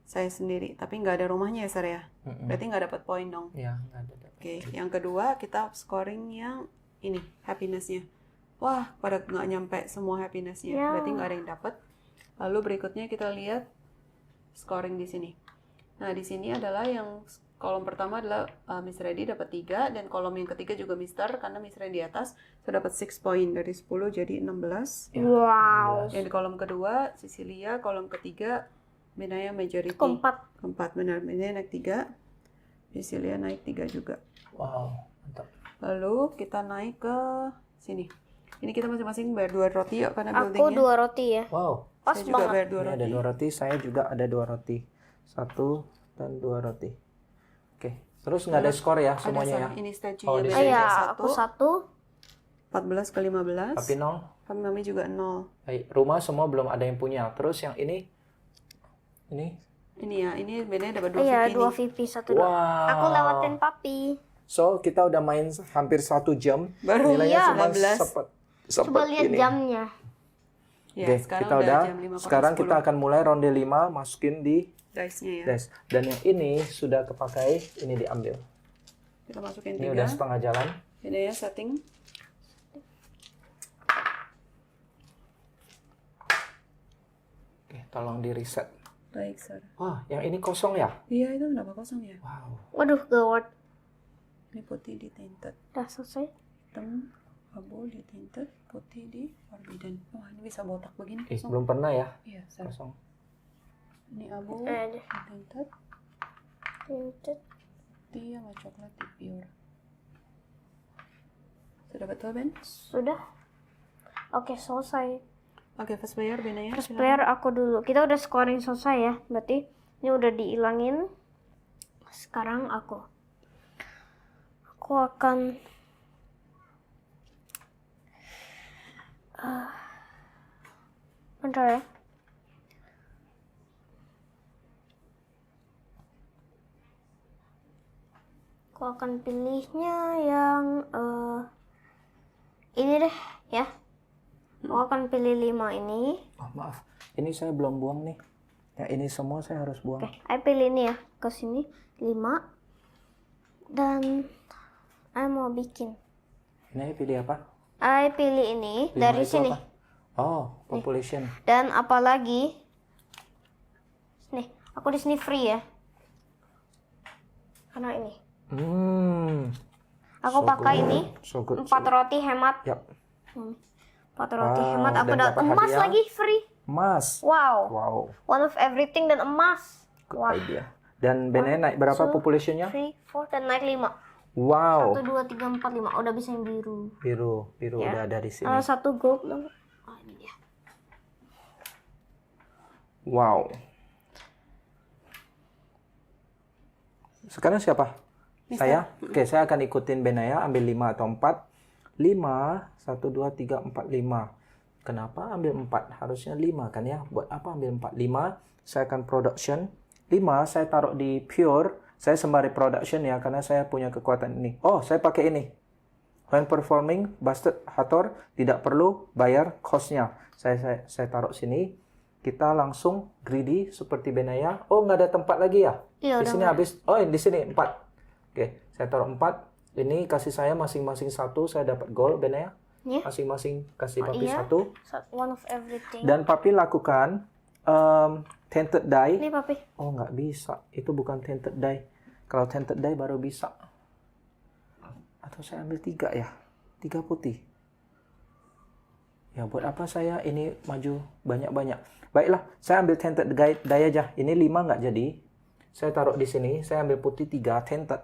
saya sendiri, tapi nggak ada rumahnya ya, Sar ya? Berarti nggak dapat poin dong. Ya, nggak ada. Oke, yang kedua kita scoring yang ini, happiness-nya. Wah, pada nggak nyampe semua happiness-nya. Ya. Berarti nggak ada yang dapat. Lalu berikutnya kita lihat scoring di sini. Nah, di sini adalah yang kolom pertama adalah Mr. Reddy dapat 3, dan kolom yang ketiga juga Mr. karena Mr. di atas sudah dapat 6 poin, dari 10 jadi 16. Wow. Yang di kolom kedua Cecilia, kolom ketiga Benaya majority. Keempat. Benar, Benaya naik 3. Cecilia naik 3 juga. Wow, mantap. Lalu kita naik ke sini. Ini kita masing-masing bayar 2 roti ya karena Aku buildingnya. 2 roti ya. Wow. Pas Saya juga banget. bayar 2 Ini roti. ada 2 roti, saya juga ada 2 roti. 1 dan 2 roti. Oke, terus nggak ada skor ya semuanya ya? Ini statue Oh, di nya sini. Iya, Benaya aku 1. 14 ke 15. Tapi 0. Kami Mami juga 0. Baik, rumah semua belum ada yang punya. Terus yang ini Ini ya, ini Benaya dapat 2 Iya, VP 2 nih. VP 1 2. Wow. Aku lewatin papi. So, kita udah main hampir 1 jam. Baru Nilainya iya. cuma 19. Coba lihat ini. jamnya. Ya, Oke, sekarang kita udah udah. jam 5 Sekarang kita akan mulai ronde 5, masukin di dice-nya ya. dice. Dan yang ini sudah kepakai, ini diambil. Kita masukin Ini 3. udah setengah jalan. Ini ya setting. Oke, tolong di reset. Baik, Sir. Wah, yang ini kosong ya? Iya, itu kenapa kosong ya? Wow. Waduh, gawat. Ini putih di tinted, Udah selesai. hitam abu di tinted, putih di forbidden. Wah, ini bisa botak begini. Kosong. Belum pernah ya? Iya, Sir. Kosong. Ini abu Ada. di tinted, Tinted. putih sama coklat di pure. Sudah betul, Ben? Sudah. Oke, selesai. Oke, first player Ben ya. First player aku dulu. Kita udah scoring selesai ya. Berarti ini udah diilangin. Sekarang aku. Aku akan bentar ya. Aku akan pilihnya yang ini deh ya. Aku akan pilih 5 ini. Oh, maaf. Ini saya belum buang nih. Ya, ini semua saya harus buang. Oke, I pilih ini ya ke sini 5. Dan I mau bikin. Ini pilih apa? I pilih ini 5 dari itu sini. apa? Oh, population. Dan apalagi nih, aku di sini free ya. Karena ini. Aku So pakai good. ini So good. 4 roti hemat. Yap. 4 roti Wow, hemat. Aku dan dapat dapat emas hadiah? lagi free. Emas. Wow. Wow. One of everything dan emas. Good Wah. idea. Dan Benaya naik berapa populationnya? 3, 4 dan naik 5. Wow. 1, 2, 3, 4, 5. Udah bisa yang biru. Biru Ya. udah ada di sini. Satu gold. Oh, ini dia. Wow. Sekarang siapa? Saya? Oke, saya akan ikutin Benaya, ambil 5 atau 4. 5, 1, 2, 3, 4, 5. Kenapa ambil 4? Harusnya 5 kan ya. Buat apa ambil 4? 5, saya akan production. 5, saya taruh di pure. Saya sembari production ya, karena saya punya kekuatan ini. Oh, saya pakai ini. When performing, busted hator, tidak perlu bayar cost-nya. Saya taruh sini. Kita langsung greedy seperti Benaya. Oh, nggak ada tempat lagi ya? Iya, Di udah sini nggak habis. Oh, di sini 4. Oke, saya taruh 4. Ini kasih saya masing-masing 1. Saya dapat gold, Benaya. Ya. Masing-masing kasih papi Iya. 1. One of everything. Dan papi lakukan tainted die. Ini papi. Oh, nggak bisa. Itu bukan tainted die. Kalau tainted die baru bisa. Atau saya ambil 3 ya? 3 putih. Ya, buat apa saya ini maju banyak-banyak? Baiklah, saya ambil tainted die aja. Ini 5 nggak jadi. Saya taruh di sini. Saya ambil putih 3 tainted.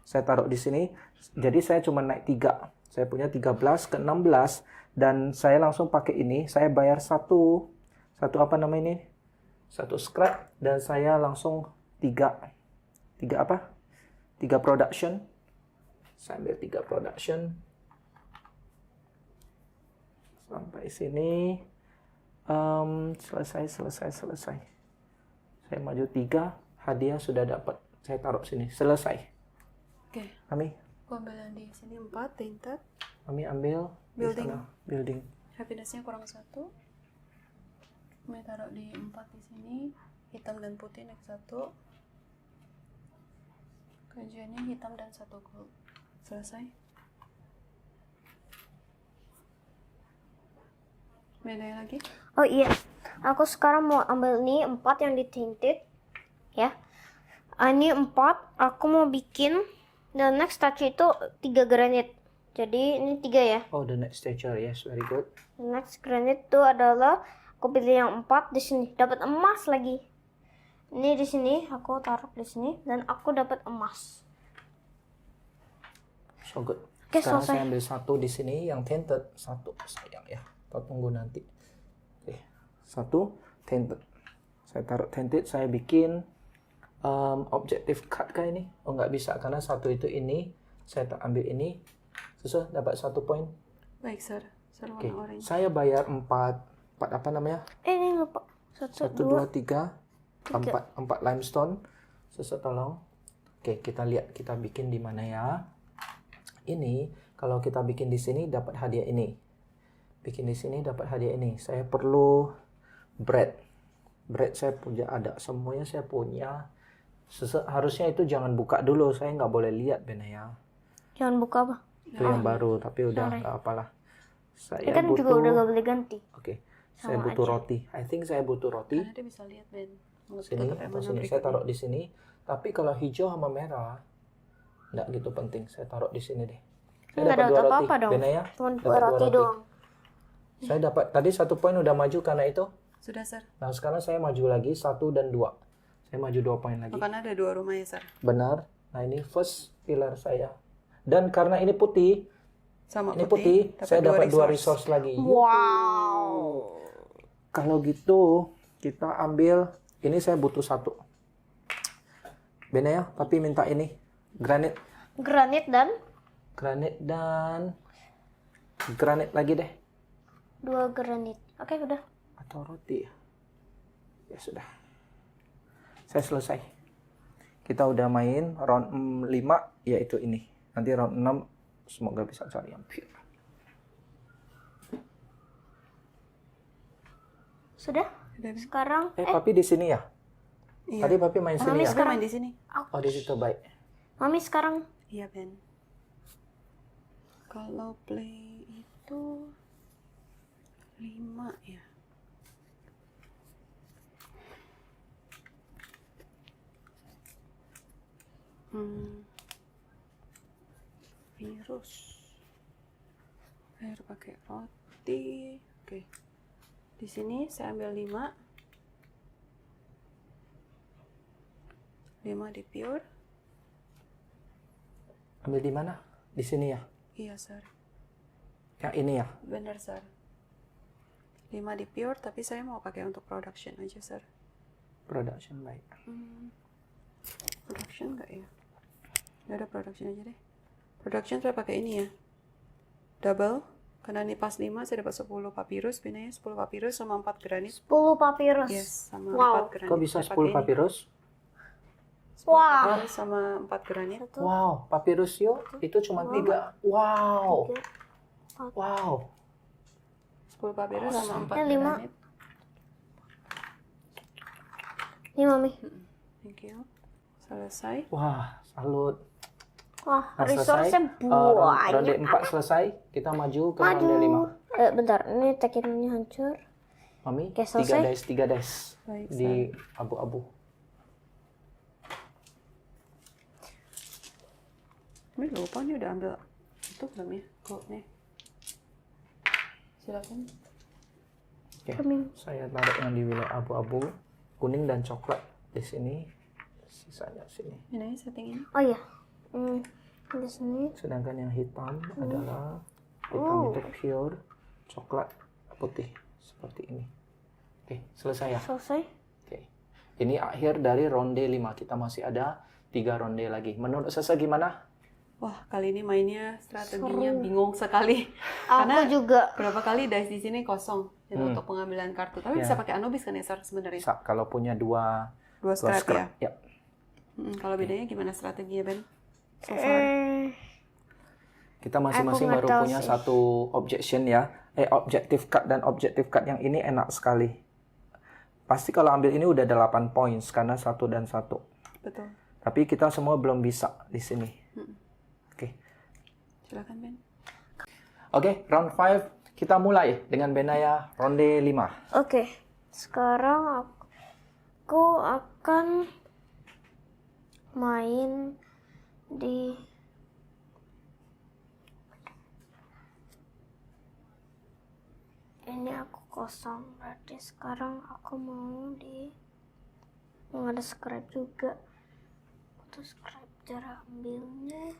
Saya taruh di sini. Jadi saya cuma naik 3. Saya punya 13 ke 16. Dan saya langsung pakai ini. Saya bayar satu apa namanya ini? Satu scrap. Dan saya langsung 3 apa? 3 production. Saya ambil 3 production. Sampai sini. Selesai. Saya maju 3. Hadiah sudah dapat. Saya taruh sini. Selesai. Oke. Mami. Aku ambil yang di sini 4, tainted. Mami ambil. di Building. sana. Building. Happiness-nya kurang 1. Kami taruh di 4 di sini. Hitam dan putih naik 1. Kajiannya hitam dan 1 gold. Selesai. Beda lagi? Oh iya. Aku sekarang mau ambil ini 4 yang di tainted. Ya. Ini 4. Aku mau bikin. Dan next touch itu 3 granite. Jadi ini 3 ya. Oh, the next stature. Yes, very good. Next granite itu adalah aku pilih yang 4 di sini. Dapat emas lagi. Ini di sini aku taruh di sini dan aku dapat emas. So good. Oke, Sekarang selesai. saya ambil 1 di sini yang tainted. 1 sayang ya. Kita tunggu nanti. Oke. 1 tainted. Saya taruh tainted. Saya bikin objective card kah ini? Oh, nggak bisa karena 1 itu ini. Saya tak ambil ini. Susah dapat 1 poin. Baik, sir. Sir Oke. warna orange. Saya bayar 4 apa namanya? Ini lupa. 1, 1, 2, 2. 3, 4 limestone. Susah tolong. Oke, kita lihat kita bikin di mana ya. Ini kalau kita bikin di sini dapat hadiah ini. Bikin di sini dapat hadiah ini. Saya perlu bread. Bread saya punya ada. Semuanya saya punya. Harusnya itu jangan buka dulu. Saya nggak boleh lihat Benaya. Jangan buka apa? Itu yang baru. Tapi udah nggak apalah. Saya Ini kan juga udah gak boleh ganti. Oke. Saya butuh roti. I think saya butuh roti. Karena dia bisa lihat, Ben. Sini atau sini. Saya taruh di sini. Tapi kalau hijau sama merah nggak gitu penting. Saya taruh di sini deh. Saya Nggak dapat dapat 2 roti. apa-apa dong. Benaya. Cuma Dapat 2 2 roti doang. Saya dapat tadi 1 poin udah maju karena itu. Sudah, sir. Nah, sekarang saya maju lagi 1 dan 2. Saya maju 2 poin lagi. Karena ada 2 rumah ya, sir. Benar. Nah, ini first pilar saya. Dan karena ini putih, Sama ini putih, saya dapat 2 resource lagi. Wow. Kalau gitu, kita ambil ini saya butuh 1. Benaya, papi minta ini. Granit Granit dan granit lagi deh. 2 granit. Oke, udah. Atau roti ya. Ya sudah. Saya selesai. Kita udah main round 5 yaitu ini. Nanti round 6 semoga bisa cari yang pure. Sudah? Sekarang Papi di sini ya? Iya. Tadi papi main sini ya? Sekarang main di sini. Oh, di situ baik. Mami sekarang Iya, Ben. Kalau play itu 5 ya. Virus. Air pakai roti. Oke. Di sini saya ambil 5. 5 di pure. Ambil di mana? Di sini ya? Iya, sir. Yang ini ya? Benar, sir. 5 di pure, tapi saya mau pakai untuk production aja, sir. Production baik. Production nggak ya? Nggak ada production aja deh. Production saya pakai ini ya. Double Karena ini pas 5, saya dapat 10 papirus. Benanya 10 papirus sama 4 granit. 10 papirus. Yes, sama Wow. 4 granit. Kok bisa Saya 10 pakai ini. papirus? 10 Wah. papirus sama 4 granit. Wow, papirus yuk itu cuma 3. Wow. Wow. 10 papirus sama 4 Ini 5. granit. Ini Mami. Thank you. Selesai. Wah, salut. Wah, Nah, resource-nya ronde banyak. 4 selesai. Kita maju ke Maju. ronde 5. Bentar, ini tekinannya hancur. Mami, Oke, 3 selesai. dice, 3 dice. Baik, Di abu-abu. Ini lupa nih udah ambil itu belum ya? Kok nih. Silakan. Oke, Kami. saya taruh yang di wilayah abu-abu, kuning dan coklat di sini. Sisanya sini. Benanya setting ini. Oh iya. Di sini. Sedangkan yang hitam adalah hitam itu pure, coklat, putih seperti ini. Oke, selesai ya. Selesai. Oke. Ini akhir dari ronde 5. Kita masih ada 3 ronde lagi. Menurut Sasa gimana? Wah, kali ini mainnya strateginya bingung sekali. Aku Karena juga. berapa kali dice di sini kosong untuk pengambilan kartu. Tapi bisa pakai Anubis kan ya, Sar, sebenarnya. Bisa kalau punya dua Dua scrap ya. scrap. Ya. Kalau bedanya gimana strateginya, Ben? So far. Kita masing-masing Aku nggak baru tahu punya sih. satu objection ya. Objective card dan objective card yang ini enak sekali. Pasti kalau ambil ini udah 8 points karena 1 dan 1. Betul. Tapi kita semua belum bisa di sini. Oke. Silakan, Ben. Oke, round 5 kita mulai dengan Benaya ronde 5. Oke. Sekarang aku akan main di ini aku kosong, berarti sekarang aku mau di ada scrap juga. Itu scrap cara ambilnya.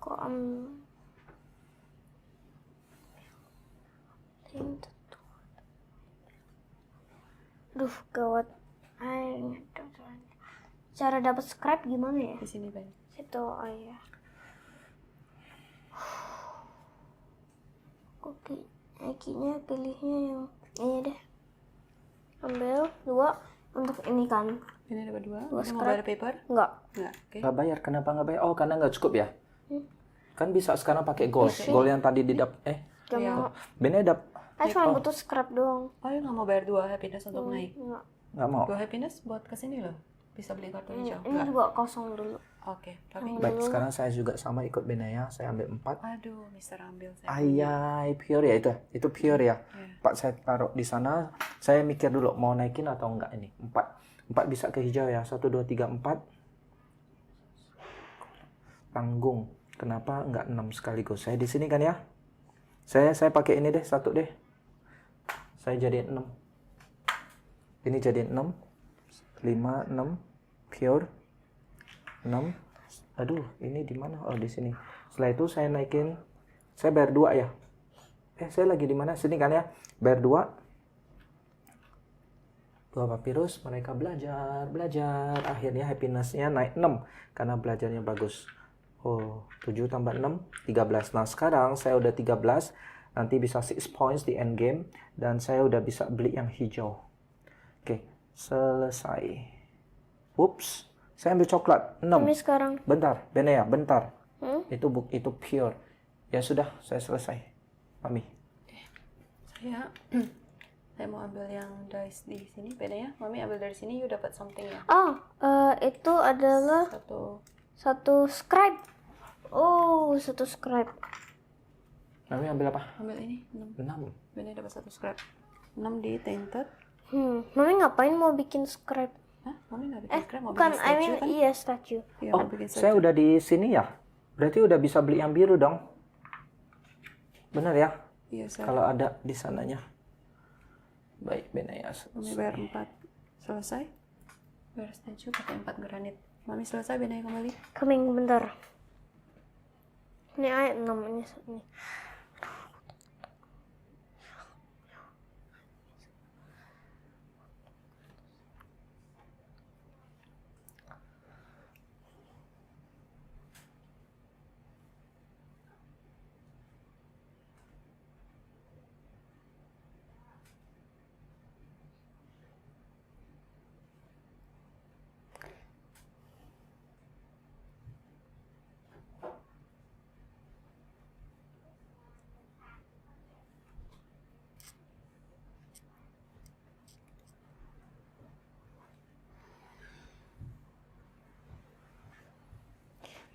Kok Duh, gawat. Cara dapat scrap gimana ya? Di sini, Ben. Itu, oh iya. Oke, kayaknya pilihnya yang ini deh. Ambil 2 untuk ini kan. Ini dapat 2. Dua Ini mau scrap. bayar paper? Enggak. Enggak. Oke. Nggak bayar, kenapa nggak bayar? Oh, karena nggak cukup ya? Kan bisa sekarang pakai gold. Gold yang tadi Gak mau. Benaya Aku cuma butuh scrap doang. Oh, ya nggak mau bayar 2 happiness untuk naik. Enggak. nggak mau. 2 happiness buat kesini loh. Bisa beli kartu hijau. Ini juga kosong dulu. Oke, tapi Baik, sekarang saya juga sama ikut Benaya. Saya ambil 4. aduh, Mister ambil saya. Ayai, pure ya itu. Itu pure ya. Pak saya taruh di sana. Saya mikir dulu mau naikin atau enggak ini. 4. 4 bisa ke hijau ya. 1 2 3 4. Tanggung. Kenapa enggak 6 sekaligus? Saya di sini kan ya. Saya pakai ini deh, 1 deh. Saya jadiin 6. Ini jadiin 6. 5 6 pure 6. Aduh, ini di mana? Oh, di sini. Setelah itu saya naikin. Saya bayar 2 ya. Saya lagi di mana? Sini kan ya. Bayar 2. 2 papirus, mereka belajar. Akhirnya happiness-nya naik 6 karena belajarnya bagus. Oh, 7 tambah 6, 13. Nah, sekarang saya udah 13. Nanti bisa 6 points di end game dan saya udah bisa beli yang hijau. Oke, selesai. Ups. Saya ambil coklat 6. Ini sekarang. Bentar, Benaya, bentar. Itu pure. Ya sudah, saya selesai. Mami. Saya mau ambil yang dice di sini, beda ya. Mami ambil dari sini, you dapat something ya. Oh, itu adalah satu scrap. Oh, 1 scrap. Mami ambil apa? Ambil ini 6. 6. Beda dapat 1 scrap. 6 di tainted. Mami ngapain mau bikin scrap? Hah? Mami nggak bikin scrap, mau Bukan, bikin I statue mean, kan? iya statue. Iya, Oh, mau bikin saya udah di sini ya. Berarti udah bisa beli yang biru dong. Benar ya? Iya, saya. Kalau ada di sananya. Baik, Benaya. Mami bayar 4. Selesai. Bayar statue pakai 4 granit. Mami selesai, Benaya kembali. Coming bentar. Ini ayat 6 ini.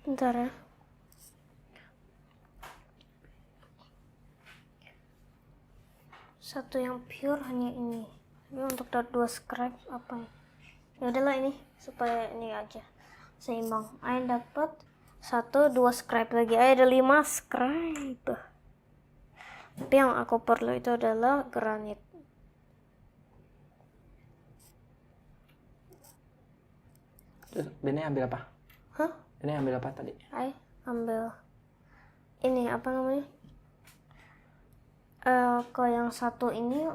Bentar ya. Satu yang pure hanya ini. Tapi untuk dapat 2 scribe apa ya? Ya udahlah ini supaya ini aja seimbang. Ayo dapat 1 2 scribe lagi. Ayo ada 5 scribe. Tapi yang aku perlu itu adalah granit. Terus Bene ambil apa? Hah? Bene ambil apa tadi? Ayo ambil ini apa namanya? Ke yang satu ini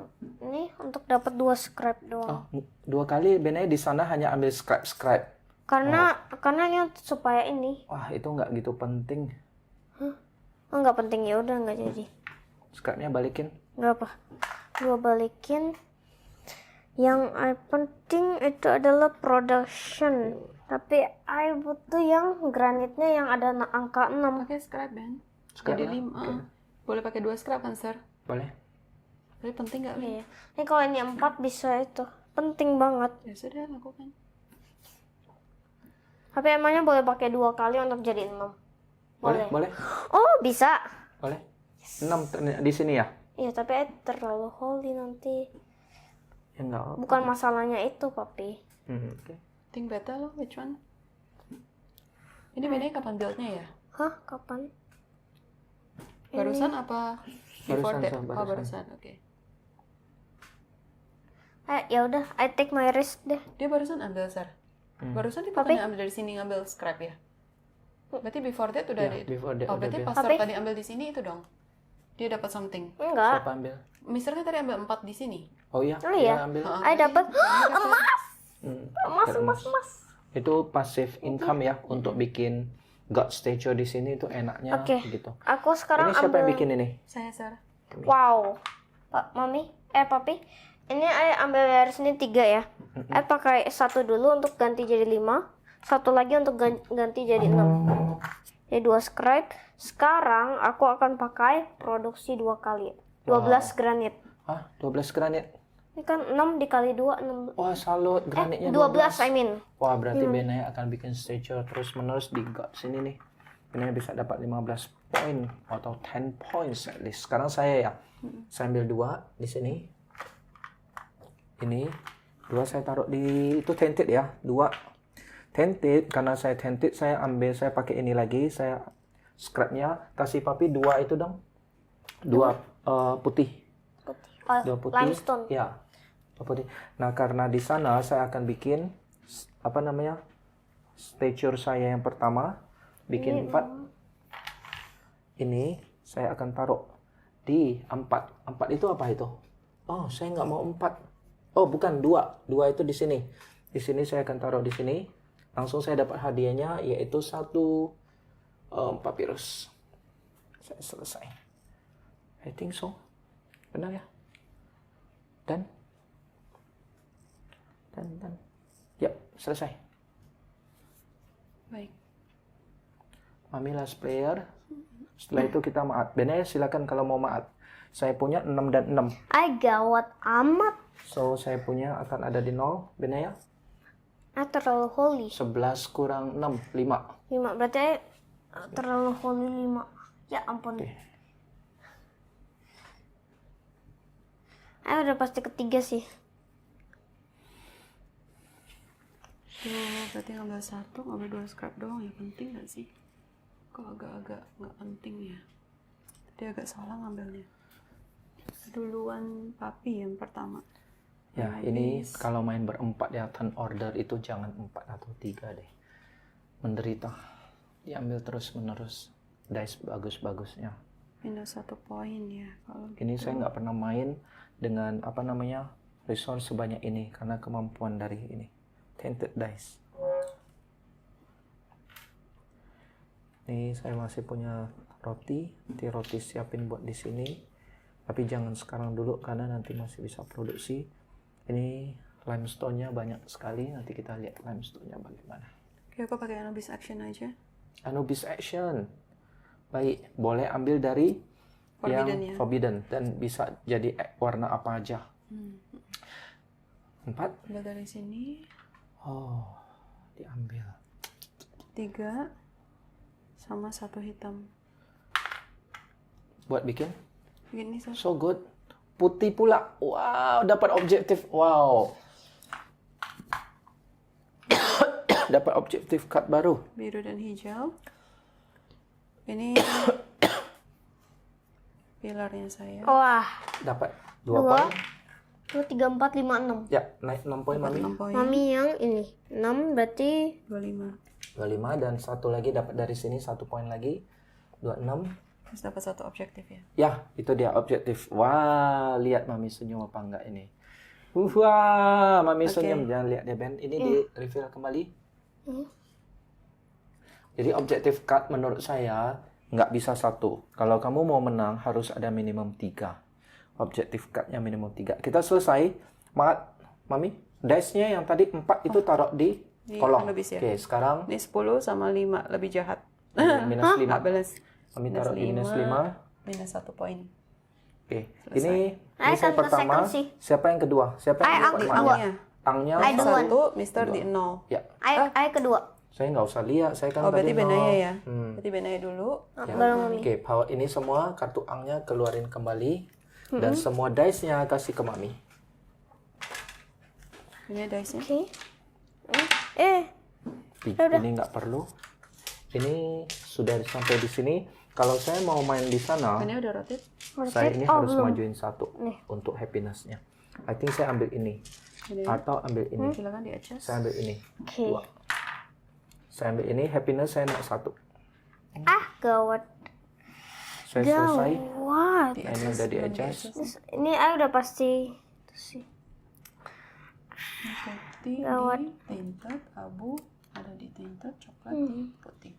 untuk dapat 2 scribe doang. Oh, 2 kali Bene di sana hanya ambil scribe. Karena ini supaya ini. Wah, itu nggak gitu penting. Oh, nggak penting, ya udah nggak jadi. Scribe-nya balikin. Nggak apa. Gua balikin. Yang penting itu adalah production. Tapi butuh yang granitnya yang ada angka 6. Pakai scrap Ben. Scrap Jadi lah. 5. Boleh pakai 2 scrap kan, Sir? Boleh? Tapi penting nggak, Ben? Iya. Ini kalau ini 4 bisa itu. Penting banget. Ya sudah, lakukan. Tapi emangnya boleh pakai 2 kali untuk jadi 6? Boleh? Boleh? Oh, bisa. Boleh? 6 di sini ya? Iya, tapi terlalu holy nanti. Ya enggak apa. Bukan masalahnya itu, Papi. Oke. Think better loh, which one? Ini bedanya kapan build-nya ya? Hah, kapan? Barusan apa? Before Barusan, that? Sir, Oh, barusan. barusan. Oke. Ya udah, I take my risk deh. Dia barusan ambil, Sir. Barusan dia bukannya ambil dari sini ngambil scrap ya? Berarti before that udah ada. before that Oh, udah berarti build. pas Sir tadi ambil di sini itu dong. Dia dapat something. Enggak. Siapa ambil? Mister kan tadi ambil 4 di sini. Oh iya, Oh iya. dia ambil. I dapat emas. Dapat Emas. Itu passive income ya untuk bikin God statue di sini itu enaknya Oke. gitu. Aku sekarang Ini siapa yang ambil. bikin ini? Saya, Sir. Wow. Papi. Ini I ambil dari sini 3 ya. I pakai 1 dulu untuk ganti jadi 5. 1 lagi untuk ganti jadi 6. Jadi 2 scribe. Sekarang aku akan pakai produksi 2 kali. 12 granit. Hah, 12 granit. Ini kan 6 dikali 2, 6. Wah, salut granitnya 12 I mean. Wah, berarti Benaya akan bikin statue terus menerus di God sini nih. Benaya bisa dapat 15 poin atau 10 points at least. Sekarang saya saya ambil 2 di sini. Ini 2 saya taruh di itu tented ya, 2 tented. Karena saya tented, saya pakai ini lagi, saya scrapnya kasih Papi 2 itu dong, 2 putih. Oh, 2 putih. limestone. Ya, 2 putih. Nah, karena di sana saya akan bikin apa namanya statue saya yang pertama, bikin 4. Ini saya akan taruh di 4. 4 itu apa itu? Oh, saya nggak mau 4. Oh, bukan 2. 2 itu di sini. Di sini saya akan taruh di sini. Langsung saya dapat hadiahnya yaitu 1 papyrus. Saya selesai. I think so. Benar ya? Dan. Yap, selesai. Baik. Mami last player. Setelah itu kita maat. Benaya silakan kalau mau maat. Saya punya 6 dan 6. Gawat amat. So, saya punya akan ada di 0. Benaya? Terlalu holy. 11 kurang 6, 5. 5 berarti terlalu holy 5. Ya ampun. Oke. Udah pasti ketiga sih. Oh, berarti ngambil 1, ngambil 2 scrap doang ya, penting nggak sih? Kok agak-agak nggak penting ya? Tadi agak salah ngambilnya. Duluan Papi yang pertama. Ya, ini kalau main berempat ya, turn order itu jangan 4 atau 3 deh. Menderita. Diambil terus-menerus. Dice bagus-bagusnya. Minus 1 poin ya. Kalau Ini saya nggak pernah main dengan apa namanya resource sebanyak ini karena kemampuan dari ini. Tainted dice. Ini saya masih punya roti. Nanti roti siapin buat di sini. Tapi jangan sekarang dulu karena nanti masih bisa produksi. Ini limestone-nya banyak sekali. Nanti kita lihat limestone-nya bagaimana. Oke, aku pakai Anubis Action aja. Anubis Action. Baik, boleh ambil dari Forbidden yang ya. forbidden dan bisa jadi warna apa aja. 4. Ambil dari sini. Oh, diambil. 3. sama 1 hitam. Buat bikin. Begini, Sir. So good. Putih pula. Wow, dapat objektif. Wow. Dapat objektif card baru. Biru dan hijau. Ini pilarnya saya. Wah, Dapat 2 2, poin. 2, 3, 4, 5, 6. Ya, naik 6 poin Mami. 6 poin. Mami yang ini 6 berarti 25. 25 dan satu lagi dapat dari sini 1 poin lagi. 26. Terus dapat 1 objektif ya. Ya, itu dia objektif. Wah, lihat Mami senyum apa enggak ini. Wah, Mami senyum. Jangan lihat dia Ben. Ini di reveal kembali. Jadi objektif card menurut saya nggak bisa 1. Kalau kamu mau menang harus ada minimum 3. Objektif cardnya minimum 3. Kita selesai. Mami, dice-nya yang tadi 4 itu taruh di kolong. habis ya. Oke, sekarang Ini 10 sama 5 lebih jahat. minus 5. Nggak balance. Mami taruh di minus 5. Minus 1 poin. Oke, ini Ay, saya kan pertama. second sih. Siapa yang kedua? Siapa yang Ay, dapat ang marknya? Angnya. Angnya Ay, dua. 1, Mister di 0. Ya, I kedua. saya nggak usah lihat. Saya kan Oh, berarti tadi Benaya nol. ya. Berarti Benaya dulu. Ya. Baru Mami. Oke, power ini semua kartu angnya keluarin kembali dan semua dice-nya kasih ke Mami. Ini dice-nya. Oke. Ini nggak perlu. Ini sudah sampai di sini. Kalau saya mau main di sana, Benaya udah rotate. saya ini Oh, harus belum. majuin 1 untuk happiness-nya. I think saya ambil ini atau ambil ini. Silakan di adjust. Saya ambil ini. Oke. 2. Saya ambil ini happiness saya naik 1. Gawat. Saya selesai. Gawat. Nah, ini udah di adjust. Ini I udah pasti itu sih. Putih Gawat. di tinted, abu ada di tinted, coklat di putih.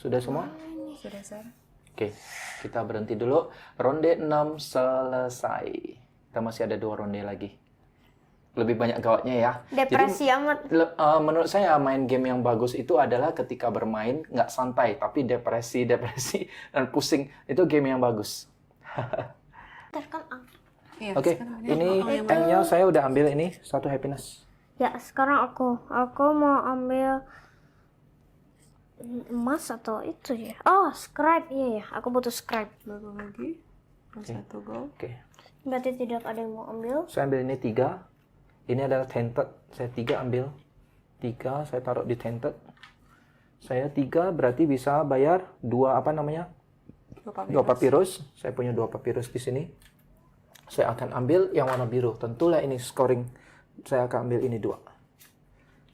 Sudah semua? Sudah, Sir. Oke, kita berhenti dulu. Ronde 6 selesai. Kita masih ada 2 ronde lagi. Lebih banyak gawatnya ya. Depresi amat. Menurut saya main game yang bagus itu adalah ketika bermain nggak santai, tapi depresi dan pusing. Itu game yang bagus. Ntar kan Iya, Oke, sekarang ini tanknya saya udah ambil ini 1 happiness. Ya, sekarang aku mau ambil emas atau itu ya. Oh, scribe. Iya ya, aku butuh scribe. baru lagi. Plus 1 gold. Oke, Berarti tidak ada yang mau ambil. saya ambil ini 3. Ini adalah tainted. Saya 3 ambil. 3 saya taruh di tainted. Saya 3 berarti bisa bayar 2 apa namanya? 2 papirus. Saya punya 2 papirus di sini. Saya akan ambil yang warna biru. Tentulah ini scoring. Saya akan ambil ini 2.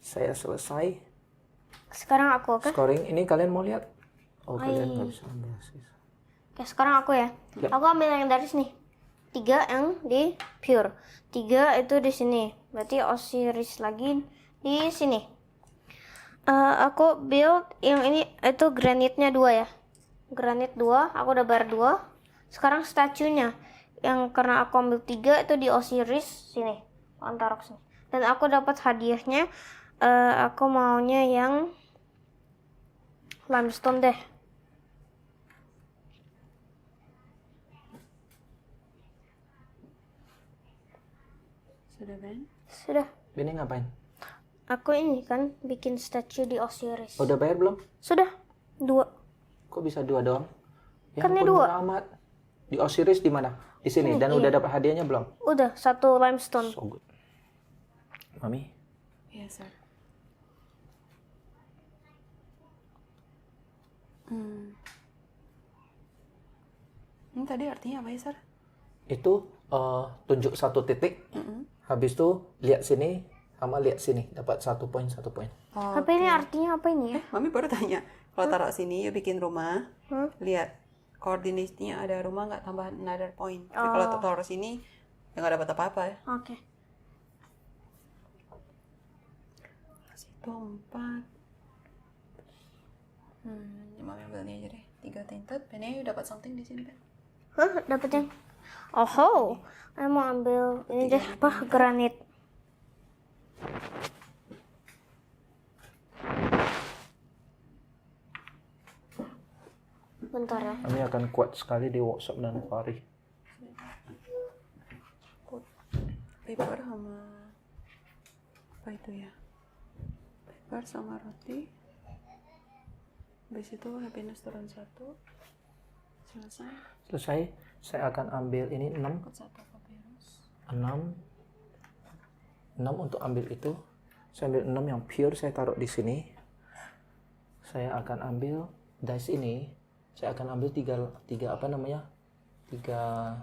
Saya selesai. Sekarang aku, oke? Scoring ini kalian mau lihat? Oh, kalian nggak bisa ambil sisa. Oke, sekarang aku ya. Ya. Aku ambil yang dari sini. 3 yang di pure. 3 itu di sini. Berarti Osiris lagi di sini. Aku build yang ini itu granitnya 2 ya. Granit 2, aku udah bayar 2. Sekarang statunya yang karena aku ambil 3 itu di Osiris sini. Antarok sini. Dan aku dapat hadiahnya aku maunya yang limestone deh. Sudah, Ben? Sudah. Ini ngapain? Aku ini kan bikin statue di Osiris. Udah bayar belum? Sudah. 2. Kok bisa 2 doang? Ya Kan ini ampun, 2. murah amat. Di Osiris di mana? Di sini. Dan udah dapat hadiahnya belum? Udah, 1 limestone. So good. Mami, Iya, Sir. Ini tadi artinya apa ya, Sir? itu tunjuk 1 titik. Habis itu lihat sini sama lihat sini. Dapat 1 poin, 1 poin. Oh, Tapi ini artinya apa ini ya? Mami baru tanya. Kalau taruh sini, yuk bikin rumah. Lihat, koordinatnya ada rumah nggak tambah another point. Tapi kalau taruh sini, ya nggak dapat apa-apa ya. Oke. Situ 4. Mami ambil ini aja deh. 3 tinted. Bennya dapat something di sini, Ben. Hah, dapat yang Oh, saya mau ambil ini deh, apa? Granit. Bentar ya. Kami akan kuat sekali di workshop dan Fari. Paper sama apa itu ya? Bar sama roti. Habis itu happiness turun 1. Selesai. Selesai. Saya akan ambil ini 6. Dapat 1 papyrus. 6 untuk ambil itu. Saya ambil 6 yang pure, saya taruh di sini. Saya akan ambil dice ini. Saya akan ambil 3 apa namanya? 3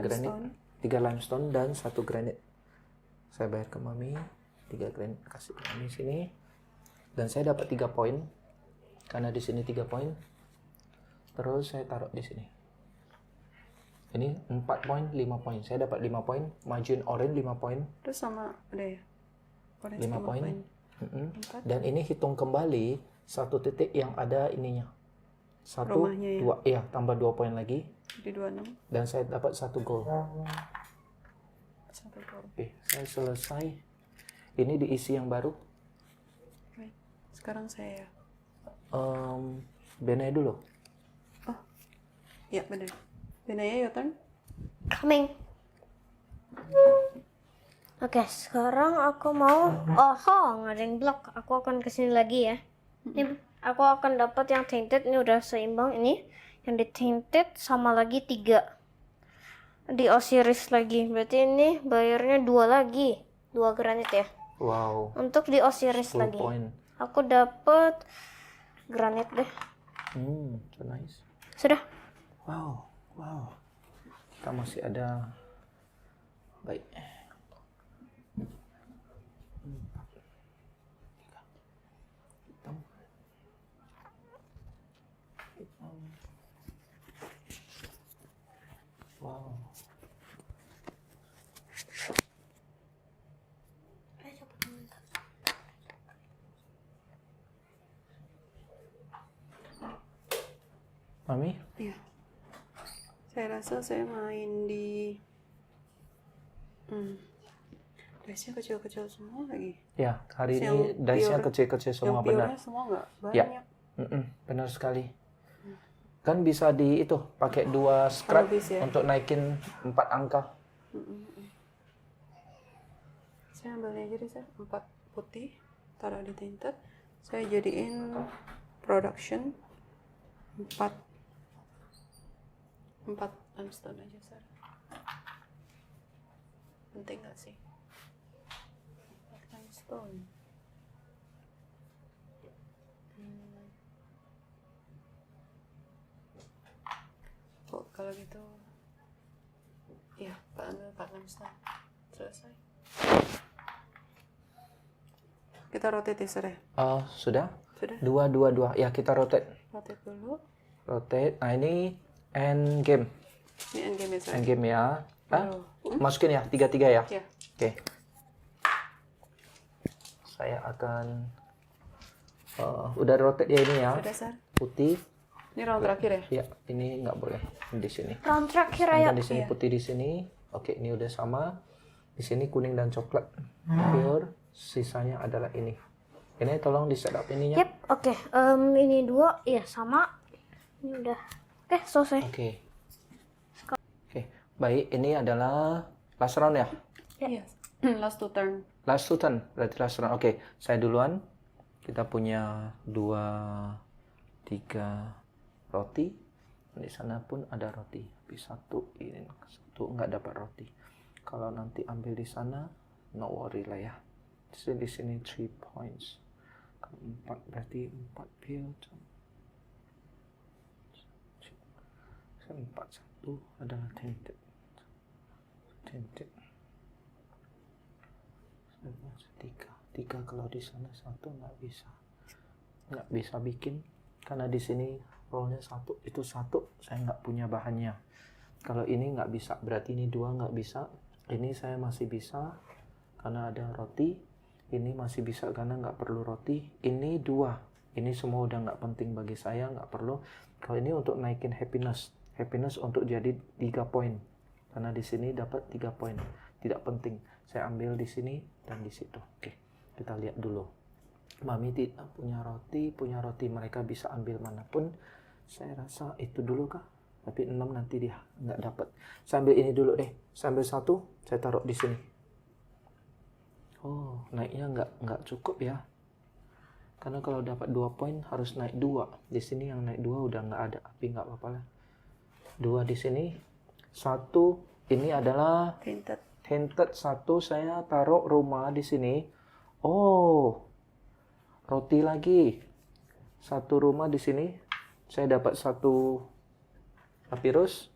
granit, 3 limestone dan 1 granit. Saya bayar ke Mami 3 granit, kasih ke Mami sini. Dan saya dapat 3 poin. Karena di sini 3 poin. Terus saya taruh di sini. Ini 4 poin, 5 poin. Saya dapat 5 poin. Majuin orange 5 poin. Terus sama ada ya? Orange 5 poin. Empat. Dan ini hitung kembali 1 titik yang ada ininya. 1, Rumahnya ya? 2, iya, tambah 2 poin lagi. Jadi 26. Dan saya dapat 1 gold. 1 gol. Oke, saya selesai. Ini diisi yang baru. Baik. Sekarang saya. Benai dulu. Ya benar. Benaya, your turn. Coming. Oke, sekarang aku mau. Nggak ada yang block. Aku akan kesini lagi ya. Ini aku akan dapat yang tainted. Ini udah seimbang ini. Yang di tainted sama lagi 3 di Osiris lagi. Berarti ini bayarnya 2 lagi. 2 granit ya. Wow. Untuk di Osiris 10 lagi. poin. Aku dapat granit deh. So nice. Sudah. Wow. Kita masih ada. Baik. Wow. Mami? Iya. Saya rasa saya main di dice-nya kecil-kecil semua lagi. Ya, hari Yang ini dice-nya pure- kecil-kecil semua, yang benar. pure-nya semua nggak Ya. banyak. Benar sekali. Kan bisa di itu pakai 2 scrap Habis ya. untuk naikin 4 angka. Saya ambilnya aja deh, 4 putih, taruh di tinted. Saya jadiin production 4 limestone aja, Sar. Penting gak sih? 4 limestone. Oh, kalau gitu, ya, Pak ambil 4 limestone. Selesai. Kita rotate ya, Sar ya? Sudah? Sudah? 2. Ya, kita rotate. Rotate dulu. Rotate. Nah, ini end game. Ini endgame ya, Sar? End game ya. Oh. Masukin ya, 3-3 ya. Ya. Oke. Saya akan udah rotate ya ini ya. Sudah, Sar? Putih. Ini round terakhir ya? Ya, ini nggak boleh di sini. Round terakhir ayo. Dan di sini putih di sini. Oke, ini udah sama. Di sini kuning dan coklat. Pure. Sisanya adalah ini. Ini tolong di setup ininya. Yep, oke. Ini 2, iya sama. Ini udah. Oke, selesai. Oke. Baik, ini adalah last round ya. Yes. Last to turn. Last to turn, berarti last round. Oke, saya duluan. Kita punya 2, 3 roti. Di sana pun ada roti. Tapi 1 ini 1 nggak dapat roti. Kalau nanti ambil di sana, no worry lah ya. Di sini 3 points. Kalau 4 berarti 4 field. 1 adalah tainted. Tiga kalau di sana 1 nggak bisa bikin karena di sini rollnya 1 itu 1 saya nggak punya bahannya. Kalau ini nggak bisa berarti ini 2 nggak bisa. Ini saya masih bisa karena ada roti. Ini masih bisa karena nggak perlu roti. Ini 2 ini semua udah nggak penting bagi saya, nggak perlu. Kalau ini untuk naikin happiness untuk jadi 3 poin. Karena di sini dapat 3 poin. Tidak penting. Saya ambil di sini dan di situ. Oke, kita lihat dulu. Mami tidak punya roti mereka bisa ambil manapun. Saya rasa itu dulu kah? Tapi 6 nanti dia nggak dapat. Saya ambil ini dulu deh. Saya ambil 1, saya taruh di sini. Oh, naiknya nggak cukup ya. Karena kalau dapat 2 poin harus naik 2. Di sini yang naik 2 udah nggak ada, tapi nggak apa-apa lah. 2 di sini. 1 ini adalah Tinted. hinted. 1 saya taruh rumah di sini. Oh, roti lagi. 1 rumah di sini. Saya dapat 1 papirus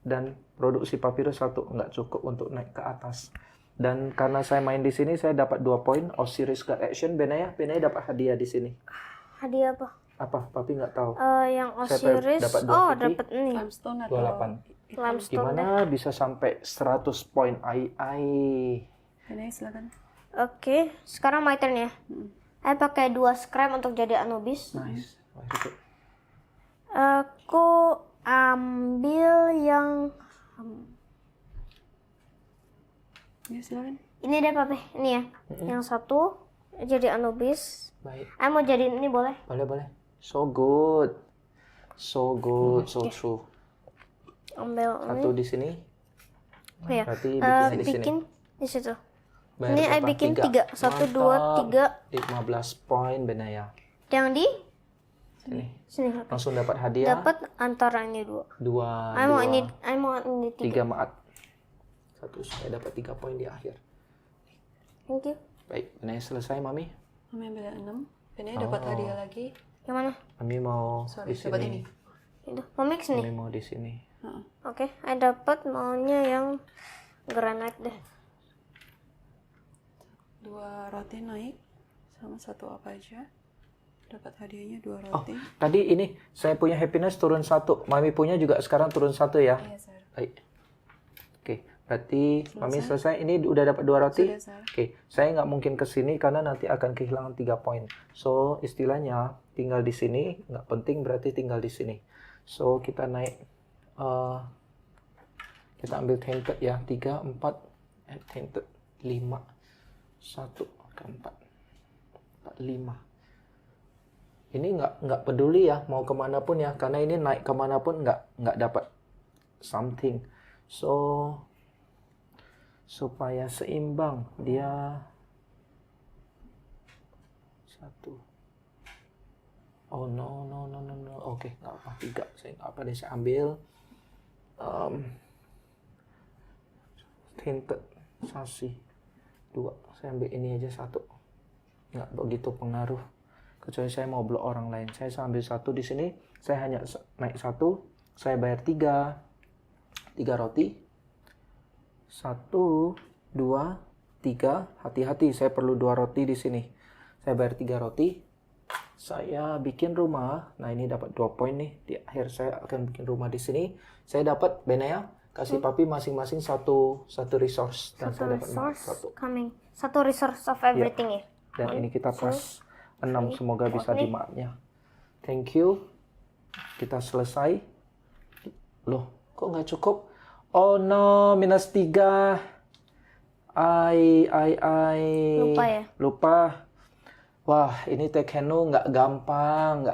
dan produksi papirus 1 nggak cukup untuk naik ke atas. Dan karena saya main di sini saya dapat 2 poin. Osiris Guard Action. Benaya dapat hadiah di sini. Hadiah apa? Apa? Papi nggak tahu. Yang Saya Osiris. dapat 2 Oh, putih. dapat ini. Limestone atau 28. Limestone deh. Gimana bisa sampai 100 poin? Benaya silakan. Oke, sekarang my turn ya. Saya pakai 2 scrap untuk jadi Anubis. Nice. Very good. Aku ambil yang Ya silakan. ini deh papi, ini ya. Yang 1 jadi Anubis. Baik. Saya mau jadi ini boleh? Boleh. So good. So good, so true. Ambil ini. 1 di sini. Oh, ya. Berarti bikinnya di sini. Bikin di situ. Bayar Ini berapa? bikin 3. 3. 1, 2, 3. 15 poin Benaya. Yang di Sini. sini. Langsung dapat hadiah. Dapat antara ini 2. 2. Saya mau ini 3. 3 maat. 1 saya dapat 3 poin di akhir. Thank you. Baik, Benaya selesai, Mami. Mami ambil yang 6. Benaya dapat hadiah lagi. Yang mana? Mami mau Sorry, di dapat sini. ini. Itu. Mau mix nih. Mami mau di sini. Heeh. Oke, saya dapat maunya yang granite deh. 2 roti naik sama 1 apa aja. Dapat hadiahnya 2 Oh, roti. tadi ini saya punya happiness turun 1. Mami punya juga sekarang turun 1 ya. Iya, sir. Baik. Oke, berarti Mami selesai. Ini udah dapat 2 roti. Sudah, sir. Oke, saya nggak mungkin ke sini karena nanti akan kehilangan 3 poin. So, istilahnya tinggal di sini, nggak penting berarti tinggal di sini. So, kita naik, kita ambil tainted ya, 3, 4, tainted, 5, 1, 4, 4, 5. Ini nggak peduli ya, mau kemana pun ya, karena ini naik kemana pun nggak dapat something. So, supaya seimbang dia 1. Oh no. Oke, nggak apa 3. Saya nggak apa deh, saya ambil tinted sasi 2. Saya ambil ini aja 1. Nggak begitu pengaruh. Kecuali saya mau blok orang lain. Saya ambil 1 di sini. Saya hanya naik 1. Saya bayar 3 roti. 1, 2, 3. Hati-hati, saya perlu 2 roti di sini. Saya bayar 3 roti. Saya bikin rumah. Nah, ini dapat 2 poin nih. Di akhir saya akan bikin rumah di sini. Saya dapat Benaya kasih papi masing-masing satu resource dan saya dapat Resource 1. coming. 1 resource of everything ya. Dan ini kita plus 6, semoga bisa dimaatnya. Thank you. Kita selesai. Loh, kok nggak cukup? Oh no, minus 3. Lupa ya? Lupa. Wah, ini Tekkenu nggak gampang.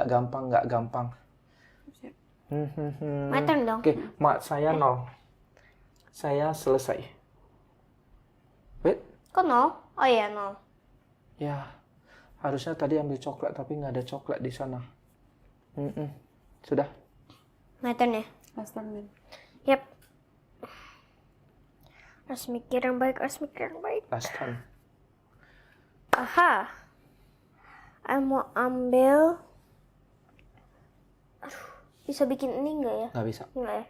My turn dong. Oke, mak saya 0. Saya selesai. Wait, Kok 0? Oh iya 0. ya. Harusnya tadi ambil coklat, tapi nggak ada coklat di sana. Sudah? My turn ya? Last turn, Min. Yep. Harus mikir yang baik. Last turn. Aha. Saya mau ambil. Aduh, bisa bikin ini enggak ya? Nggak bisa. Enggak ya?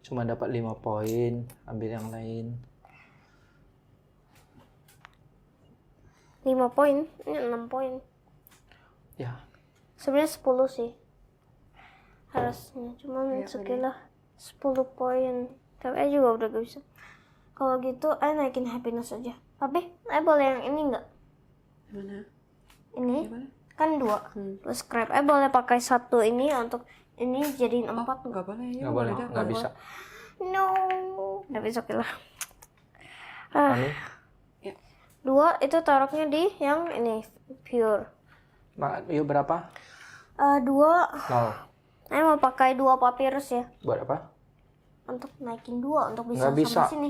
Cuma dapat 5 poin. Ambil yang lain. 5 poin. Ini 6 poin. Ya. Sebenarnya 10 sih. Harusnya. Cuma Ya, sekilah 10 poin. Tapi saya juga udah gak bisa. Kalau gitu, saya naikin happiness aja. Tapi, saya boleh yang ini enggak? Mana? Ini? Gimana? Kan 2. Terus scrap. Saya boleh pakai 1 ini untuk ini jadiin 4. Nggak boleh ya? Nggak boleh. dah. Nggak bisa. No. Tapi oke lah. Mami? Ya. 2 itu taruhnya di yang ini pure. Yuk berapa? 2 0. saya mau pakai 2 papyrus ya Buat apa? untuk naikin 2 untuk bisa Nggak bisa. sampai sini.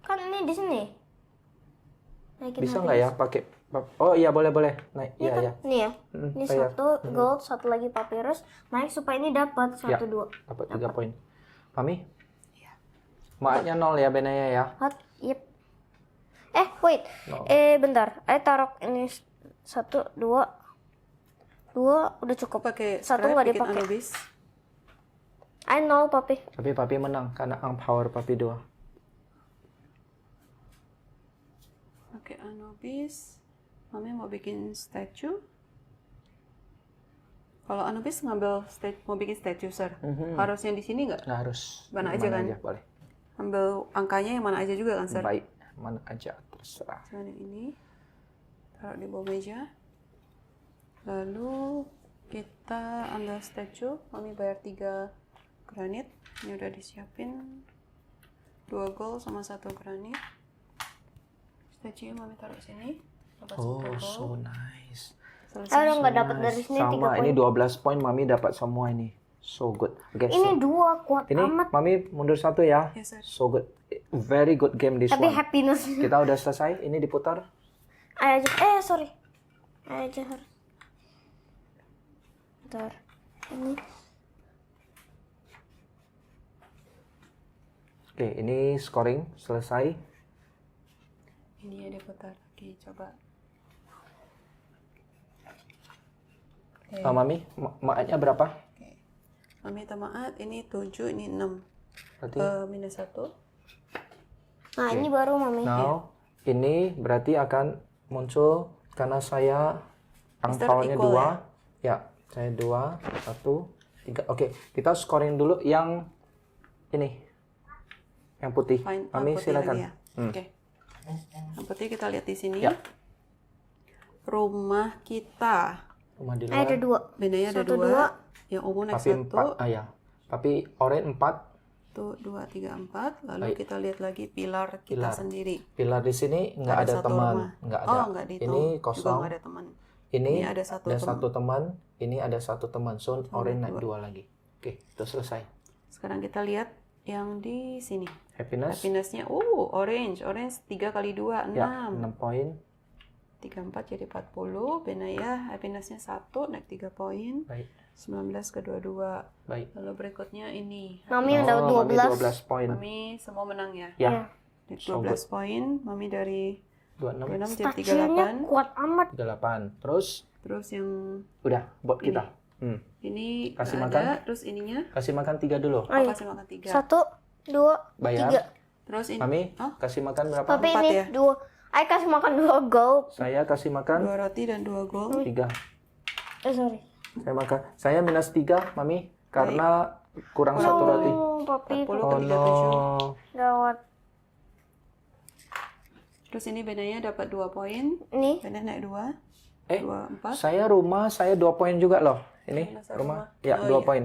Kan ini di sini. naikin Bisa habis. nggak ya pakai? Oh iya boleh boleh. Naik. Ini Iya kan, iya. nih ya. Ini bayar. satu gold, satu lagi papyrus. Naik supaya ini dapat Ya. 1, 2. Dapat 3 poin. Mami? Maaknya 0 ya Benaya ya. Hot, yep. Wait. No. Bentar. Taruh ini 1, 2. 2 udah cukup. Pakai Satu scrap, nggak bikin dipakai. Anubis. 0, papi. Tapi papi menang karena ang power papi 2. Pakai Anubis. Mami mau bikin statue. Kalau Anubis mau bikin statue, Sir. Harusnya di sini nggak? Nggak harus. Mana aja kan? Boleh. Ambil angkanya yang mana aja juga kan, Sir? Baik. Mana aja terserah. Misalnya ini. Taruh di bawah meja. Lalu kita ambil statue. Mami bayar 3 granit. Ini udah disiapin. 2 gold sama 1 granit. Statue Mami taruh sini. Dapat Oh, 1 gold. so nice. Selesai. Udah nggak dapat dari sini 3 Sama, poin. ini 12 poin Mami dapat semua ini. So good. Oke, Ini 2 kuat ini amat. Mami mundur 1 ya. Yes, sir. So good. Very good game this Tapi one. happiness. Kita udah selesai. Ini diputar. Ayo aja. Sorry. Ayo aja harus. Bentar. Ini. Oke, ini scoring selesai. Ini ada putar lagi. Coba. Oke. Mami, maatnya berapa? Oke. Mami tamaat. Ini 7, ini 6. Berarti Minus 1. Nah, ini baru mami. now ini berarti akan muncul karena saya angpaunya equal 2. Ya, saya 2, 1, 3. Oke, kita scoring dulu yang ini. Yang putih. Fine. Mami Putih silakan. lagi ya. Oke. Yang putih kita lihat di sini. Ya. Rumah kita. Rumah di Ada luar. 2. Benanya ada 1, 2. Yang umum naik Papi 1. 4. Ya. Papi orange 4. Tuh 2, 3, 4. Lalu Baik. kita lihat lagi pilar kita Pilar. sendiri. Pilar di sini nggak ada satu teman. rumah. Nggak ada. Oh, nggak dihitung. Ini Juga kosong. nggak ada teman. Ini Ini ada satu satu teman. Ini ada satu teman. So orange naik 2 lagi. Oke, itu selesai. Sekarang kita lihat yang di sini. Happiness. Happiness-nya, orange. Orange 3 kali 2, 6. Ya, 6 poin. 3, 4 jadi 40. Benaya happiness-nya 1, naik 3 poin. Baik. 19 ke 22. Baik. Lalu berikutnya ini. Mami Oh, udah Mami 12. 12 poin. Mami semua menang ya. Ya, Di So 12 poin. Mami dari 26, 26 jadi Stasiunnya 38. kuat amat. 38. Terus Terus yang udah buat kita. ini Kasih nggak makan? ada. Terus ininya. Kasih makan 3 dulu. Ayo. Kasih makan 3. 1, 2, Bayar. 3. Terus ini. Mami, Oh, kasih makan berapa? Tapi 4 ini ya? 2. Ayo kasih makan 2 gold. Saya kasih makan 2 roti dan 2 gold. 3. Sorry. Saya makan. Saya minus 3, Mami, karena kurang 1 roti. Oh, papi. 40 Oh ke 37. no. Gawat. Terus ini Benanya dapat 2 poin. Ini. Benanya naik 2. Eh, 2, 4. saya rumah, saya 2 poin juga loh. Ini Masa rumah. rumah? Ya, Oh, 2 iya. poin.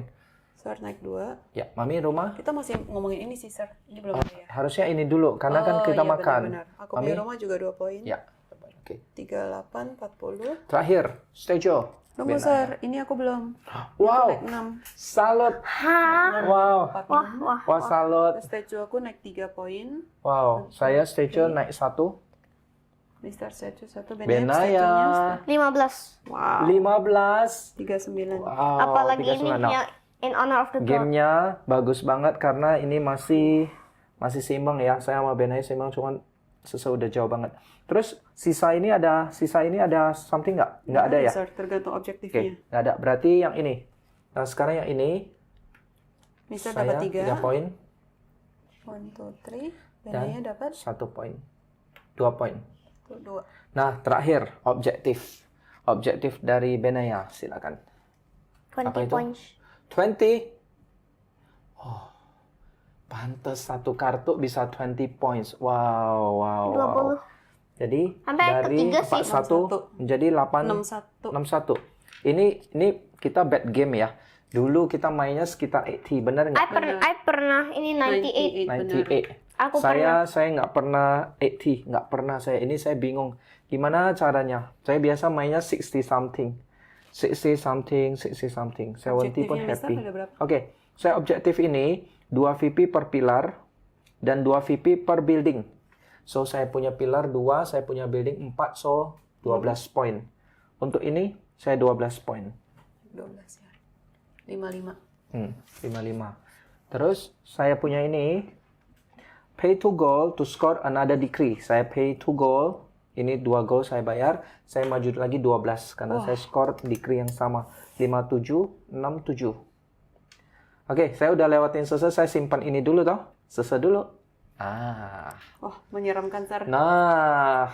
Sir naik 2. Ya, Mami rumah. Kita masih ngomongin ini sih, Sir. Ini belum ada ya. Harusnya ini dulu, karena kan Oh, kita iya, makan. benar-benar. Aku Mami, punya rumah juga 2 poin. ya. Oke. 38, 40. Terakhir, Stejo. Tunggu, Sir. Ini aku belum. Wow, Naik 6. salut. Hah? Wow, 40. wah salut. Statue aku naik 3 poin. Wow, saya Stejo naik 1. Mister Statue 1. Benaya. 15. Wow. 15. 39. Wow, Apalagi ini 39. Nah, yang in honor of the god. gamenya bagus banget karena ini masih seimbang ya. Saya sama Benaya seimbang, cuman Susa udah jauh banget. Terus sisa ini ada something nggak? Nggak ada ya? Sir, tergantung Oke, objektifnya. nggak ada. Berarti yang ini. Nah, sekarang yang ini Mister saya dapat 3 3. poin 1, 2, 3. Benanya dapat 1 poin. 2 poin. 2. Nah, terakhir objektif. Objektif dari Benaya, silakan. 20 Apa itu? points. 20. Oh. Pantes satu kartu bisa 20 points. Wow, wow, wow. 20. Jadi Sampai dari ketiga sih. 41 menjadi 61. 61. Ini kita bad game ya. Dulu kita mainnya sekitar 80, benar nggak? I pernah ini 98. 98. 98. Aku saya nggak pernah 80, nggak pernah saya. Ini saya bingung gimana caranya. Saya biasa mainnya 60 something. 60 something, 60 something. 70 pun Objektifnya Mister happy. ada berapa? Oke, saya objektif ini 2 VP per pilar dan 2 VP per building. So saya punya pilar 2, saya punya building 4, so 12 poin. Untuk ini saya 12 poin. 12 ya. 55. 55. Terus saya punya ini pay 2 gold to score another decree. Saya pay 2 gold. Ini 2 gold saya bayar. Saya maju lagi 12 karena saya skor decree yang sama. 57, 67. Oke, saya udah lewatin sese. Saya simpan ini dulu toh. Sese dulu. Wah, menyeramkan, Sir. Nah,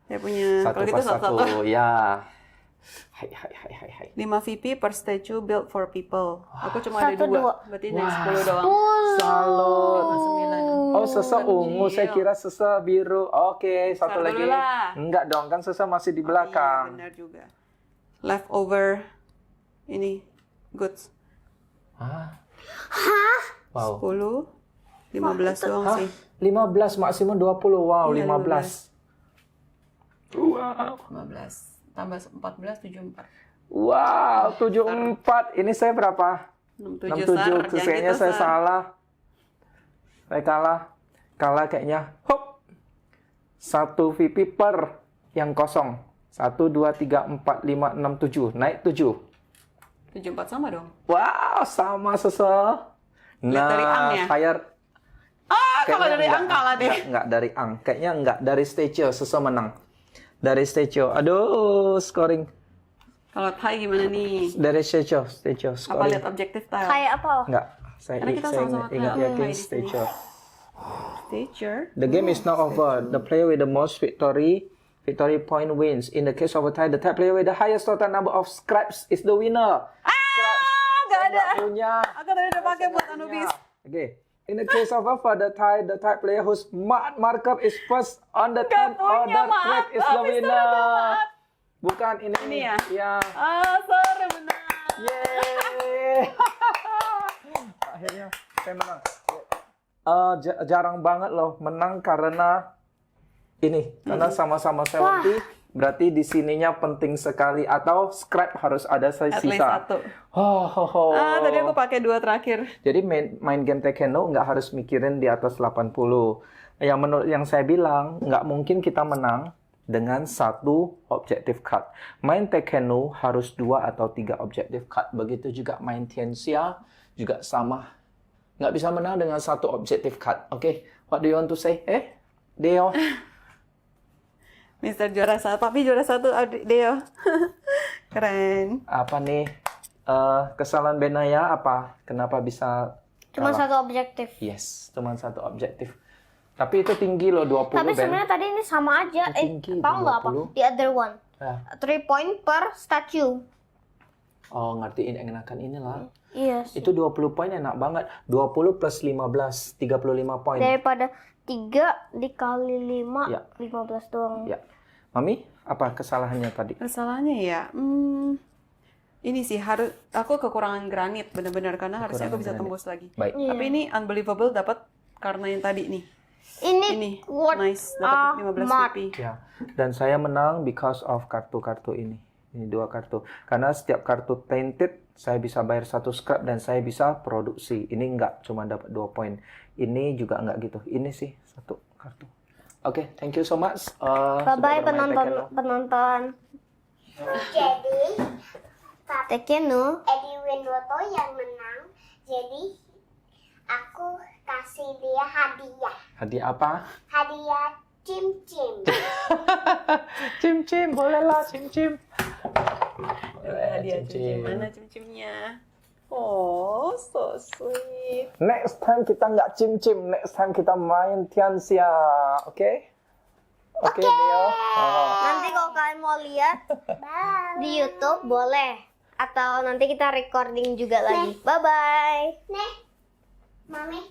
Saya punya, satu kalau gitu pas satu-satu. satu. Ya. Hai. 5 VP per statue built for people. Aku cuma ada 2. Berarti naik 10 doang. Salut. 9. Oh, sese ungu. Saya kira sese biru. Oke, satu Satu lagi. dulu lah. Enggak dong, kan sese masih di Iya, belakang. benar juga. Leftover ini goods. Wow. 10, 15 doang sih. 15 maksimum 20. Wow, Iya, 15. Wow. 15 tambah 14, 74. Wow, 74. Ini saya berapa? 67, 67. Kayaknya saya salah. Saya kalah. Kalah kayaknya. Hop. 1 VP per yang kosong. 1, 2, 3, 4, 5, 6, 7. Naik 7. 74 sama dong. Wow, sama sese. Lihat dari ang ya? Saya Kalau dari angka lah deh. Enggak dari ang. Kayaknya enggak. Dari statue, sese menang. Dari statue. Aduh, scoring. Kalau Thai gimana nih? Dari statue, Apa scoring. lihat objective tile? Kayak apa? Enggak. Saya Karena kita sama-sama ingat Thai yakin di sini. statue. Teacher. The game is not over. The player with the most victory point wins. In the case of a tie, the tie player with the highest total number of scraps is the winner. Nggak ada. Punya. Aku tadi udah pakai buat Anubis. Okay. In the case of a the tie player whose marker is first on the 10th order track is the winner. Bukan ini ya? Ya. Sorry, benar. Yeay. Akhirnya saya menang. Jarang banget loh menang karena ini. Karena sama-sama 70. Berarti di sininya penting sekali. Atau scrap harus ada At least sisa. 1. Oh. Tadi aku pakai 2 terakhir. Jadi main game Tekken nggak harus mikirin di atas 80. Yang saya bilang, nggak mungkin kita menang dengan 1 objective card. Main Tekken harus 2 atau 3 objective card. Begitu juga main Tianxia juga sama. Nggak bisa menang dengan 1 objective card. Oke, what do you want to say? Deo? Mister juara 1. Papi juara 1, Deo. Keren. Apa nih? Kesalahan Benaya apa? Kenapa bisa Cuma kalah? 1 objektif. Yes, cuma 1 objektif. Tapi itu tinggi loh, 20 Tapi Ben. sebenarnya tadi ini sama aja. Tinggi, Tahu nggak apa? 20. The other one. Ya. 3 point per statue. Oh, ngertiin enakan inilah. Iya sih. Itu 20 poin enak banget. 20 plus 15, 35 poin. Daripada 3 dikali 5, Ya. 15 doang. Ya. Mami, apa kesalahannya tadi? Kesalahannya ya, ini sih harus aku kekurangan granit benar-benar karena harusnya aku bisa Kekurangan tembus lagi. Baik. Tapi ini unbelievable dapat karena yang tadi nih. Ini what Nice, dapat 15 amat. VP. Ya. Dan saya menang because of kartu-kartu ini. Ini 2 kartu. Karena setiap kartu tainted, saya bisa bayar 1 scrap dan saya bisa produksi. Ini enggak, cuma dapat 2 poin. Ini juga enggak gitu. Ini sih 1 kartu. Oke, thank you so much. Bye-bye sudah bermain Tekken. penonton. Jadi, Tekkenu. Edi Windoto yang menang. Jadi, aku kasih dia hadiah. Hadiah apa? Hadiah cim-cim. Cim-cim, bolehlah cim-cim. Hadiah cim-cim. Mana cim-cimnya? Oh, so sweet. Next time kita nggak cim-cim, next time kita main Tianxia, oke? Oke, Deo. Nanti kalau kalian mau lihat di YouTube boleh. Atau nanti kita recording juga lagi. Bye-bye. Nih, Mami.